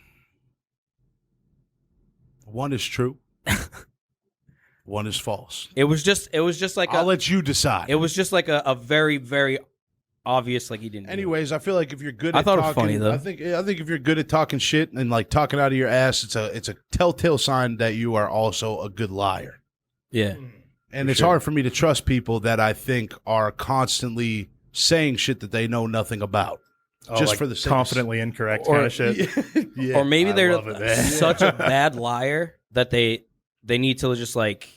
[SPEAKER 2] One is true. One is false.
[SPEAKER 1] It was just like
[SPEAKER 2] I'll let you decide.
[SPEAKER 1] it was just like a very, very obvious like he didn't do it.
[SPEAKER 2] Anyways, I feel like if you're good
[SPEAKER 1] I
[SPEAKER 2] at
[SPEAKER 1] thought it was
[SPEAKER 2] talking,
[SPEAKER 1] funny, though.
[SPEAKER 2] I think if you're good at talking shit and like talking out of your ass, it's a telltale sign that you are also a good liar.
[SPEAKER 1] Yeah.
[SPEAKER 2] And it's hard for me to trust people that I think are constantly saying shit that they know nothing about. Just
[SPEAKER 3] like
[SPEAKER 2] for the sake
[SPEAKER 3] confidently incorrect
[SPEAKER 1] Or-
[SPEAKER 3] kind of shit.
[SPEAKER 2] Yeah.
[SPEAKER 1] Or maybe
[SPEAKER 3] I
[SPEAKER 1] they're
[SPEAKER 3] love it, man.
[SPEAKER 1] such a bad liar that they need to just like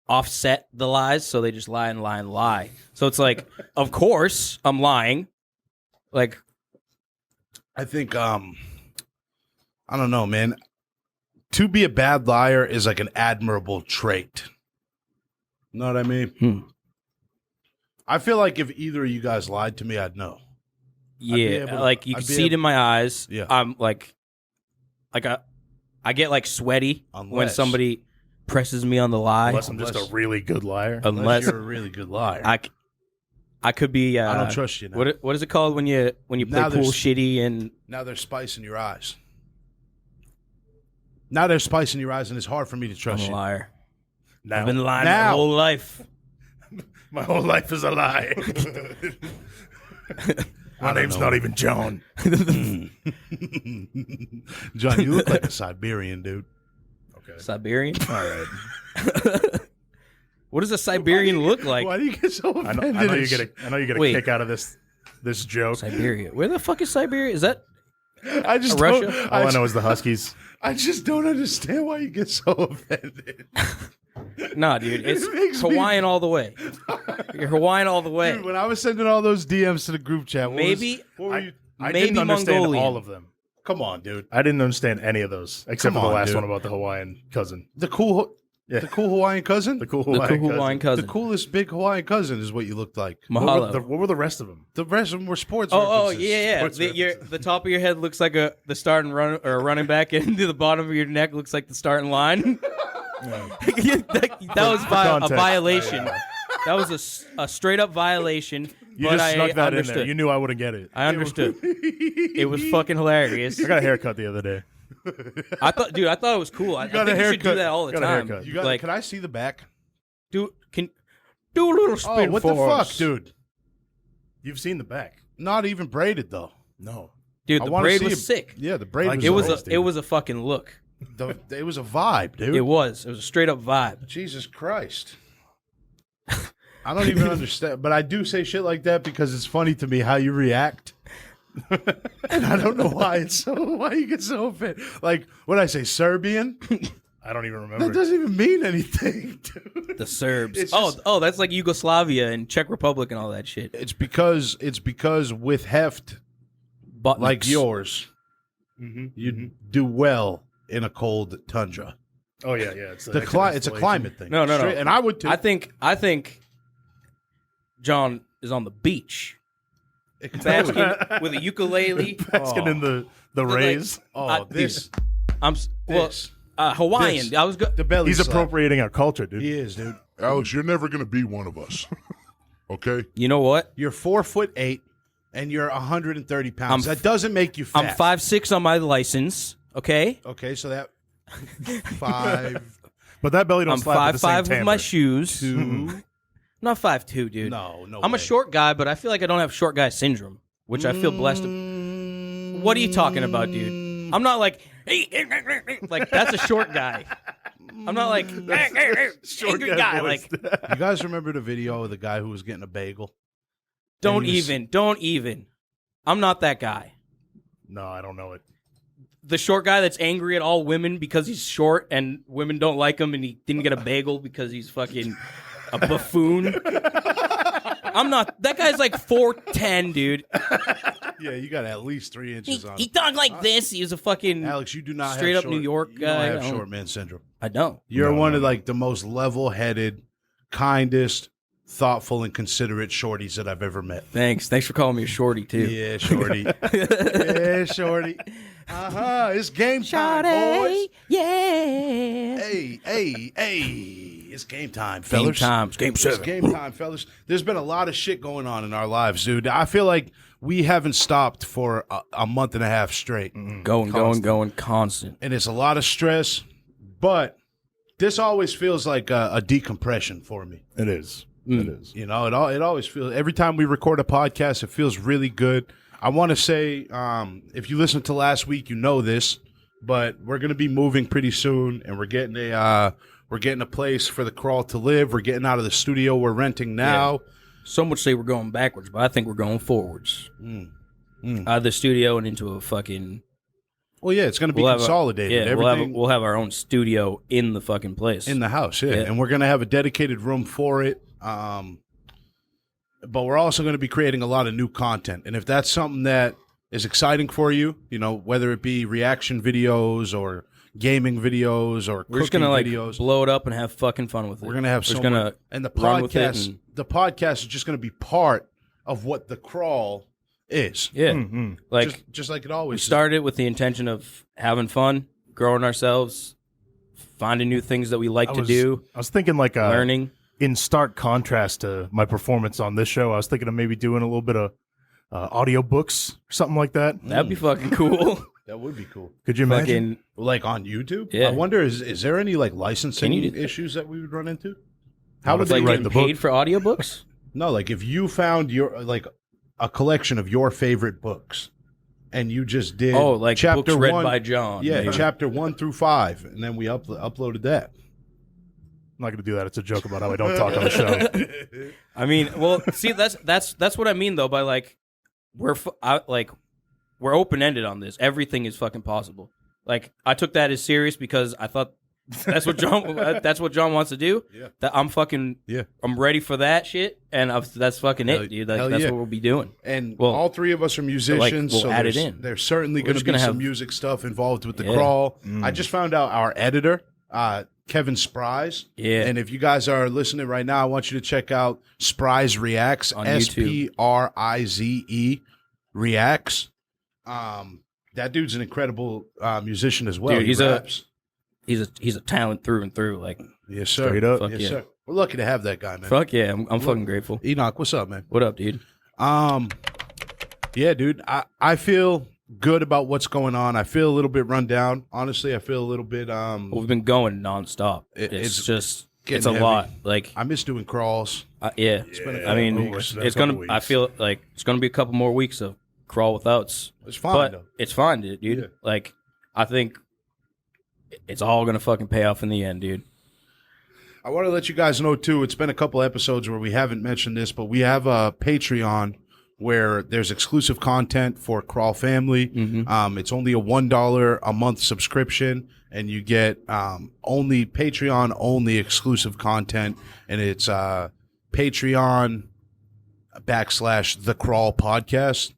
[SPEAKER 1] offset the lies, so they just lie and lie and lie. So it's like, of course I'm lying. Like,
[SPEAKER 2] I think I don't know, man. To be a bad liar is like an admirable trait. Know what I mean? I feel like if either of you guys lied to me, I'd know.
[SPEAKER 1] yeah,
[SPEAKER 2] able to-
[SPEAKER 1] like you
[SPEAKER 2] I'd
[SPEAKER 1] can
[SPEAKER 2] be
[SPEAKER 1] see it
[SPEAKER 2] able-
[SPEAKER 1] in my eyes.
[SPEAKER 2] Yeah.
[SPEAKER 1] I'm like I get like sweaty when
[SPEAKER 2] Unless-
[SPEAKER 1] somebody presses me on the lie.
[SPEAKER 3] Unless I'm just a really good liar.
[SPEAKER 2] Unless you're a really good liar.
[SPEAKER 1] I could be.
[SPEAKER 2] I don't trust you now.
[SPEAKER 1] What is it called when you play
[SPEAKER 2] Now
[SPEAKER 1] pool
[SPEAKER 2] there's-
[SPEAKER 1] shitty and
[SPEAKER 2] Now there's spice in your eyes. Now there's spice in your eyes, and it's hard for me to
[SPEAKER 1] I'm
[SPEAKER 2] trust
[SPEAKER 1] a
[SPEAKER 2] you.
[SPEAKER 1] liar.
[SPEAKER 3] Now,
[SPEAKER 1] I've been lying my
[SPEAKER 2] Now.
[SPEAKER 1] whole life.
[SPEAKER 3] my whole life is a lie. My name's not even John.
[SPEAKER 2] John, you look like a Siberian dude.
[SPEAKER 3] Okay.
[SPEAKER 1] Siberian.
[SPEAKER 3] All right.
[SPEAKER 1] What does a Siberian look like?
[SPEAKER 2] Why do you get so
[SPEAKER 3] I
[SPEAKER 2] offended?
[SPEAKER 3] know you get a
[SPEAKER 1] Wait.
[SPEAKER 3] kick out of this joke.
[SPEAKER 1] Siberia. Where the fuck is Siberia? Is that
[SPEAKER 2] I just
[SPEAKER 1] Russia?
[SPEAKER 2] don't.
[SPEAKER 3] All I know is the Huskies.
[SPEAKER 2] I just don't understand why you get so offended.
[SPEAKER 1] nah, dude? It's
[SPEAKER 2] makes me-
[SPEAKER 1] Hawaiian all the way. You're Hawaiian all the way.
[SPEAKER 2] Dude, when I was sending all those DMs to the group chat,
[SPEAKER 1] Maybe-
[SPEAKER 2] what were you?
[SPEAKER 3] I
[SPEAKER 1] Maybe
[SPEAKER 3] didn't understand
[SPEAKER 1] Mongolian.
[SPEAKER 3] all of them.
[SPEAKER 2] Come on, dude.
[SPEAKER 3] I didn't understand any of those except
[SPEAKER 2] Come
[SPEAKER 3] for the
[SPEAKER 2] on,
[SPEAKER 3] last
[SPEAKER 2] dude.
[SPEAKER 3] one about the Hawaiian cousin.
[SPEAKER 2] The cool Hawaiian cousin.
[SPEAKER 3] The cool
[SPEAKER 1] The
[SPEAKER 3] Hawaiian
[SPEAKER 1] cool
[SPEAKER 3] cousin.
[SPEAKER 1] Hawaiian
[SPEAKER 2] The
[SPEAKER 1] cousin.
[SPEAKER 2] coolest big Hawaiian cousin is what you looked like.
[SPEAKER 1] Mahalo.
[SPEAKER 3] What were the rest of them?
[SPEAKER 2] The rest of them were sports.
[SPEAKER 1] Oh
[SPEAKER 2] references.
[SPEAKER 1] yeah.
[SPEAKER 3] Sports
[SPEAKER 1] The top of your head looks like the starting run or running back, and the bottom of your neck looks like the starting line. that was a
[SPEAKER 3] context.
[SPEAKER 1] violation. That was a straight up violation.
[SPEAKER 3] You
[SPEAKER 1] but
[SPEAKER 3] just snuck
[SPEAKER 1] I
[SPEAKER 3] that in
[SPEAKER 1] understood.
[SPEAKER 3] there. You knew I wouldn't get it.
[SPEAKER 1] I understood. It was fucking hilarious.
[SPEAKER 3] I got a haircut the other day.
[SPEAKER 1] I thought it was cool. I
[SPEAKER 2] got
[SPEAKER 1] think
[SPEAKER 2] a
[SPEAKER 1] you should do
[SPEAKER 2] haircut.
[SPEAKER 1] that all the
[SPEAKER 3] Got a
[SPEAKER 1] time.
[SPEAKER 3] haircut.
[SPEAKER 2] You got?
[SPEAKER 1] like
[SPEAKER 2] Can I see the back?
[SPEAKER 1] do a little spin
[SPEAKER 2] Oh, what
[SPEAKER 1] for
[SPEAKER 2] the fuck,
[SPEAKER 1] us.
[SPEAKER 2] dude?
[SPEAKER 3] You've seen the back.
[SPEAKER 2] Not even braided though.
[SPEAKER 3] No.
[SPEAKER 1] Dude,
[SPEAKER 2] I
[SPEAKER 1] the
[SPEAKER 2] wanna
[SPEAKER 1] braid
[SPEAKER 2] see
[SPEAKER 1] was
[SPEAKER 2] it.
[SPEAKER 1] sick.
[SPEAKER 2] Yeah, the braid
[SPEAKER 3] Like,
[SPEAKER 2] was.
[SPEAKER 1] It was
[SPEAKER 2] nice,
[SPEAKER 1] it was a fucking look.
[SPEAKER 2] it was a vibe, dude.
[SPEAKER 1] It was a straight up vibe.
[SPEAKER 2] Jesus Christ. I don't even understand, but I do say shit like that because it's funny to me how you react. And I don't know why why you get so offended. Like when I say Serbian,
[SPEAKER 3] I don't even remember.
[SPEAKER 2] that doesn't even mean anything, dude.
[SPEAKER 1] The Serbs.
[SPEAKER 2] It's
[SPEAKER 1] Oh,
[SPEAKER 2] just-
[SPEAKER 1] that's like Yugoslavia and Czech Republic and all that shit.
[SPEAKER 2] It's because with heft
[SPEAKER 1] But
[SPEAKER 2] like yours, you do well in a cold tundra.
[SPEAKER 3] Oh yeah, yeah. It's
[SPEAKER 2] It's a climate thing.
[SPEAKER 1] No.
[SPEAKER 2] And I would too.
[SPEAKER 1] I think John is on the beach, basking with a ukulele.
[SPEAKER 3] Basking in the
[SPEAKER 1] Like,
[SPEAKER 3] rays.
[SPEAKER 2] this.
[SPEAKER 1] This. Hawaiian.
[SPEAKER 2] This.
[SPEAKER 1] I was good.
[SPEAKER 2] The belly
[SPEAKER 3] He's
[SPEAKER 2] slap.
[SPEAKER 3] appropriating our culture, dude.
[SPEAKER 2] He is, dude.
[SPEAKER 5] Alex, you're never going to be one of us. Okay?
[SPEAKER 1] You know what?
[SPEAKER 2] You're 4'8" and you're 130 pounds. That doesn't make you fat.
[SPEAKER 1] I'm 5'6" on my license. Okay.
[SPEAKER 2] Okay, so that 5.
[SPEAKER 3] But that belly don't
[SPEAKER 1] I'm
[SPEAKER 3] slap at the same
[SPEAKER 1] 5'5" with my
[SPEAKER 3] timbre.
[SPEAKER 1] shoes. I'm not 5'2", dude.
[SPEAKER 2] No,
[SPEAKER 1] I'm
[SPEAKER 2] way.
[SPEAKER 1] a short guy, but I feel like I don't have short guy syndrome, which I feel blessed. What are you talking about, dude? I'm not like, like that's a short guy. I'm not like angry guy.
[SPEAKER 3] voice.
[SPEAKER 1] Like,
[SPEAKER 2] You guys remember the video of the guy who was getting a bagel?
[SPEAKER 1] don't
[SPEAKER 2] he was-
[SPEAKER 1] even. I'm not that guy.
[SPEAKER 3] No, I don't know it.
[SPEAKER 1] The short guy that's angry at all women because he's short and women don't like him and he didn't get a bagel because he's fucking a buffoon. I'm not. That guy's like 4'10", dude.
[SPEAKER 2] Yeah, you got at least 3 inches on
[SPEAKER 1] He
[SPEAKER 2] him.
[SPEAKER 1] talked like this. He was a fucking.
[SPEAKER 2] Alex, you do not
[SPEAKER 1] straight
[SPEAKER 2] have
[SPEAKER 1] up
[SPEAKER 2] short,
[SPEAKER 1] New York
[SPEAKER 2] you
[SPEAKER 1] guy.
[SPEAKER 2] don't have
[SPEAKER 1] I don't-
[SPEAKER 2] short man syndrome.
[SPEAKER 1] I don't.
[SPEAKER 2] You're
[SPEAKER 3] No,
[SPEAKER 2] one
[SPEAKER 3] no,
[SPEAKER 2] of
[SPEAKER 3] no.
[SPEAKER 2] like the most level-headed, kindest, thoughtful, and considerate shorties that I've ever met.
[SPEAKER 1] Thanks for calling me a shorty too.
[SPEAKER 2] Yeah, shorty. Yeah, shorty. It's game time, boys.
[SPEAKER 1] Yeah.
[SPEAKER 2] Hey, it's game time,
[SPEAKER 1] Game
[SPEAKER 2] fellas.
[SPEAKER 1] time. Game
[SPEAKER 2] It's
[SPEAKER 1] 7.
[SPEAKER 2] game time, fellas. There's been a lot of shit going on in our lives, dude. I feel like we haven't stopped for a month and a half straight.
[SPEAKER 1] Going, constant.
[SPEAKER 2] And it's a lot of stress, but this always feels like a decompression for me.
[SPEAKER 3] It is. It is.
[SPEAKER 2] You know, it always feels, every time we record a podcast, it feels really good. I want to say, if you listened to last week, you know this, but we're going to be moving pretty soon, and we're getting a place for the crawl to live. We're getting out of the studio we're renting now.
[SPEAKER 1] Some would say we're going backwards, but I think we're going forwards. Out of the studio and into a fucking.
[SPEAKER 2] Well, yeah, it's going to be
[SPEAKER 1] We'll have
[SPEAKER 2] consolidated. Everything
[SPEAKER 1] we'll have our own studio in the fucking place.
[SPEAKER 2] in the house, yeah.
[SPEAKER 1] Yeah.
[SPEAKER 2] And we're going to have a dedicated room for it. But we're also going to be creating a lot of new content. And if that's something that is exciting for you, you know, whether it be reaction videos or gaming videos or
[SPEAKER 1] we're just
[SPEAKER 2] cooking
[SPEAKER 1] gonna like
[SPEAKER 2] videos,
[SPEAKER 1] blow it up and have fucking fun with it.
[SPEAKER 2] we're going to have
[SPEAKER 1] We're just
[SPEAKER 2] so
[SPEAKER 1] gonna
[SPEAKER 2] much. And the
[SPEAKER 1] run with it
[SPEAKER 2] podcast,
[SPEAKER 1] and-
[SPEAKER 2] the podcast is just going to be part of what the crawl is.
[SPEAKER 1] yeah,
[SPEAKER 3] Mm-hmm.
[SPEAKER 1] like
[SPEAKER 2] Just like it
[SPEAKER 1] we
[SPEAKER 2] always is.
[SPEAKER 1] started with the intention of having fun, growing ourselves, finding new things that we like to do,
[SPEAKER 3] I was thinking like
[SPEAKER 1] learning.
[SPEAKER 3] in stark contrast to my performance on this show, I was thinking of maybe doing a little bit of audiobooks or something like that.
[SPEAKER 1] That'd be fucking cool.
[SPEAKER 2] That would be cool.
[SPEAKER 3] Could you imagine?
[SPEAKER 1] fucking
[SPEAKER 2] Like on YouTube?
[SPEAKER 1] Yeah.
[SPEAKER 2] I wonder, is there any like licensing
[SPEAKER 1] Can you do-
[SPEAKER 2] issues that we would run into?
[SPEAKER 3] How
[SPEAKER 2] How
[SPEAKER 3] would
[SPEAKER 2] would
[SPEAKER 1] like
[SPEAKER 2] they
[SPEAKER 3] write
[SPEAKER 1] getting
[SPEAKER 3] the book?
[SPEAKER 1] paid for audiobooks.
[SPEAKER 2] No, like if you found your like a collection of your favorite books, and you just did
[SPEAKER 1] Oh, like
[SPEAKER 2] chapter
[SPEAKER 1] books read
[SPEAKER 2] 1,
[SPEAKER 1] by John.
[SPEAKER 2] yeah,
[SPEAKER 1] maybe.
[SPEAKER 2] chapter 1 through 5, and then we uploaded that.
[SPEAKER 3] I'm not going to do that. It's a joke about how I don't talk on the show.
[SPEAKER 1] I mean, well, see, that's what I mean though by like we're open ended on this. Everything is fucking possible. Like I took that as serious because I thought that's what John wants to do.
[SPEAKER 2] Yeah.
[SPEAKER 1] That I'm fucking
[SPEAKER 2] Yeah.
[SPEAKER 1] I'm ready for that shit, and that's fucking
[SPEAKER 2] Hell-
[SPEAKER 1] it, dude.
[SPEAKER 2] hell
[SPEAKER 1] That's
[SPEAKER 2] yeah.
[SPEAKER 1] what we'll be doing.
[SPEAKER 2] And
[SPEAKER 1] Well,
[SPEAKER 2] all three of us are musicians,
[SPEAKER 1] we'll
[SPEAKER 2] so
[SPEAKER 1] add it
[SPEAKER 2] there's,
[SPEAKER 1] in.
[SPEAKER 2] there's certainly
[SPEAKER 1] We're
[SPEAKER 2] going to
[SPEAKER 1] just
[SPEAKER 2] be
[SPEAKER 1] gonna
[SPEAKER 2] some
[SPEAKER 1] have-
[SPEAKER 2] music stuff involved with the
[SPEAKER 1] Yeah.
[SPEAKER 2] crawl. I just found out our editor, Kevin Spryes.
[SPEAKER 1] Yeah.
[SPEAKER 2] And if you guys are listening right now, I want you to check out Spryes Reacts,
[SPEAKER 1] On YouTube.
[SPEAKER 2] SPRIZE Reacts. That dude's an incredible musician as well.
[SPEAKER 1] Dude,
[SPEAKER 2] He
[SPEAKER 1] he's
[SPEAKER 2] raps.
[SPEAKER 1] he's a talent through and through. Like
[SPEAKER 2] Yes, sir.
[SPEAKER 3] Straight up.
[SPEAKER 1] Fuck
[SPEAKER 2] Yes,
[SPEAKER 1] yeah.
[SPEAKER 2] sir. We're lucky to have that guy, man.
[SPEAKER 1] fuck yeah, I'm fucking grateful.
[SPEAKER 2] Enoch, what's up, man?
[SPEAKER 1] What up, dude?
[SPEAKER 2] Yeah, dude. I feel good about what's going on. I feel a little bit run down. Honestly, I feel a little bit
[SPEAKER 1] Well, we've been going nonstop.
[SPEAKER 2] It's
[SPEAKER 1] It's
[SPEAKER 2] getting
[SPEAKER 1] a
[SPEAKER 2] heavy.
[SPEAKER 1] lot. Like
[SPEAKER 2] I miss doing crawls.
[SPEAKER 1] yeah,
[SPEAKER 2] been a
[SPEAKER 1] I mean,
[SPEAKER 3] couple weeks.
[SPEAKER 1] it's
[SPEAKER 3] Couple
[SPEAKER 1] gonna. I
[SPEAKER 3] weeks.
[SPEAKER 1] feel like it's gonna be a couple more weeks of crawl withouts.
[SPEAKER 2] It's fine
[SPEAKER 1] But
[SPEAKER 2] though.
[SPEAKER 1] it's fine, dude.
[SPEAKER 2] Yeah.
[SPEAKER 1] Like, I think it's all gonna fucking pay off in the end, dude.
[SPEAKER 2] I want to let you guys know, too, it's been a couple episodes where we haven't mentioned this, but we have a Patreon where there's exclusive content for Crawl Family. It's only a $1 a month subscription, and you get only Patreon-only exclusive content, and it's Patreon.com/The Crawl Podcast.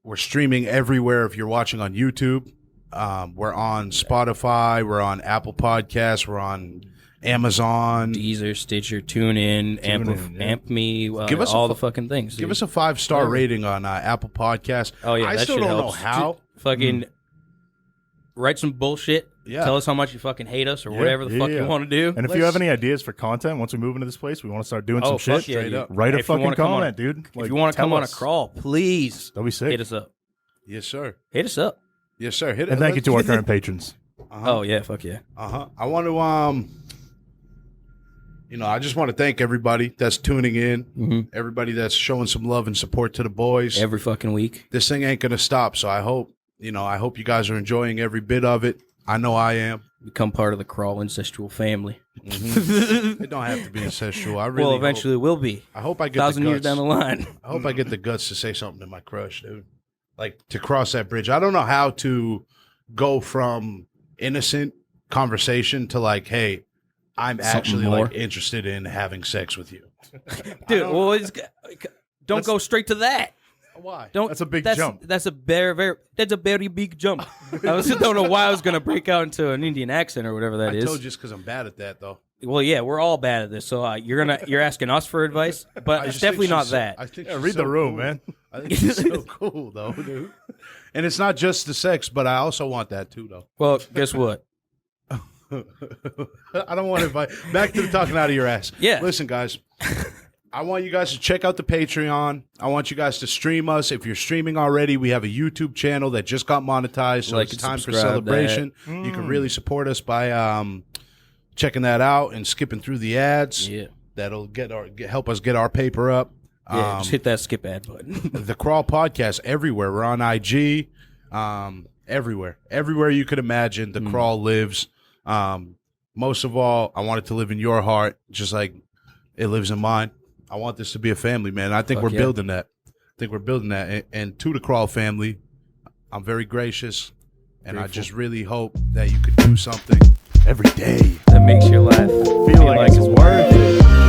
[SPEAKER 2] We're streaming everywhere if you're watching on YouTube. We're on Spotify. We're on Apple Podcasts. We're on Amazon.
[SPEAKER 1] Deezer, Stitcher, TuneIn, Amp Me.
[SPEAKER 2] Give us
[SPEAKER 1] all the fucking things.
[SPEAKER 2] Give
[SPEAKER 1] dude.
[SPEAKER 2] us a 5-star rating on Apple Podcasts.
[SPEAKER 1] Oh, yeah.
[SPEAKER 2] I
[SPEAKER 1] that
[SPEAKER 2] still
[SPEAKER 1] shit
[SPEAKER 2] don't know
[SPEAKER 1] helps.
[SPEAKER 2] how.
[SPEAKER 1] Fucking write some bullshit.
[SPEAKER 2] Yeah.
[SPEAKER 1] Tell us how much you fucking hate us or whatever the fuck you want to do.
[SPEAKER 3] And if you have any ideas for content, once we move into this place, we want to start doing some
[SPEAKER 1] fuck
[SPEAKER 3] shit.
[SPEAKER 1] yeah,
[SPEAKER 2] straight up.
[SPEAKER 3] Write a
[SPEAKER 1] If you
[SPEAKER 3] fucking
[SPEAKER 1] wanna come
[SPEAKER 3] comment,
[SPEAKER 1] on-
[SPEAKER 3] dude.
[SPEAKER 1] If you want to come on a crawl, please
[SPEAKER 3] that'll be sick.
[SPEAKER 1] hit us up.
[SPEAKER 2] Yes, sir.
[SPEAKER 1] Hit us up.
[SPEAKER 2] Yes, sir. Hit it.
[SPEAKER 3] And thank you to our current patrons.
[SPEAKER 1] Oh, yeah. Fuck yeah.
[SPEAKER 2] I want to, I just want to thank everybody that's tuning in, everybody that's showing some love and support to the boys.
[SPEAKER 1] Every fucking week.
[SPEAKER 2] This thing ain't going to stop, so I hope you guys are enjoying every bit of it. I know I am.
[SPEAKER 1] Become part of the Crawl incestual family.
[SPEAKER 2] It don't have to be incestual. I really
[SPEAKER 1] Well, eventually will be.
[SPEAKER 2] I hope I get
[SPEAKER 1] 1,000
[SPEAKER 2] the
[SPEAKER 1] years
[SPEAKER 2] guts.
[SPEAKER 1] down the line.
[SPEAKER 2] I hope I get the guts to say something to my crush, dude. Like, to cross that bridge. I don't know how to go from innocent conversation to like, hey, I'm actually
[SPEAKER 1] more.
[SPEAKER 2] like interested in having sex with you.
[SPEAKER 1] Dude, well, don't go straight to that.
[SPEAKER 2] Why?
[SPEAKER 1] Don't.
[SPEAKER 3] That's a big jump.
[SPEAKER 1] That's a that's a very big jump. I don't know why I was gonna break out into an Indian accent or whatever that
[SPEAKER 2] I
[SPEAKER 1] is.
[SPEAKER 2] told you it's because I'm bad at that, though.
[SPEAKER 1] Well, yeah, we're all bad at this. So you're asking us for advice, but
[SPEAKER 2] I
[SPEAKER 1] it's
[SPEAKER 2] just
[SPEAKER 1] definitely
[SPEAKER 2] think
[SPEAKER 1] not
[SPEAKER 2] she's
[SPEAKER 1] that.
[SPEAKER 2] I think
[SPEAKER 3] Yeah,
[SPEAKER 2] she's
[SPEAKER 3] read
[SPEAKER 2] so
[SPEAKER 3] the room,
[SPEAKER 2] cool.
[SPEAKER 3] man.
[SPEAKER 2] I think she's so cool, though, dude. And it's not just the sex, but I also want that too, though.
[SPEAKER 1] Well, guess what?
[SPEAKER 2] I don't want to invite back to the talking out of your ass.
[SPEAKER 1] Yeah.
[SPEAKER 2] Listen, guys. I want you guys to check out the Patreon. I want you guys to stream us. If you're streaming already, we have a YouTube channel that just got monetized, so
[SPEAKER 1] Like
[SPEAKER 2] it's
[SPEAKER 1] and
[SPEAKER 2] time for
[SPEAKER 1] subscribe
[SPEAKER 2] celebration. You can really support us by checking that out and skipping through the ads.
[SPEAKER 1] Yeah.
[SPEAKER 2] That'll help us get our paper up.
[SPEAKER 1] Yeah, just hit that skip ad button.
[SPEAKER 2] The Crawl Podcast everywhere. We're on IG. Everywhere you could imagine, the Crawl lives. Most of all, I want it to live in your heart, just like it lives in mine. I want this to be a family, man. I think we're building that. And to the Crawl family, I'm very gracious, and I just really hope that you could do something
[SPEAKER 3] Every day.
[SPEAKER 1] That makes your life
[SPEAKER 3] Feel like it's worth it.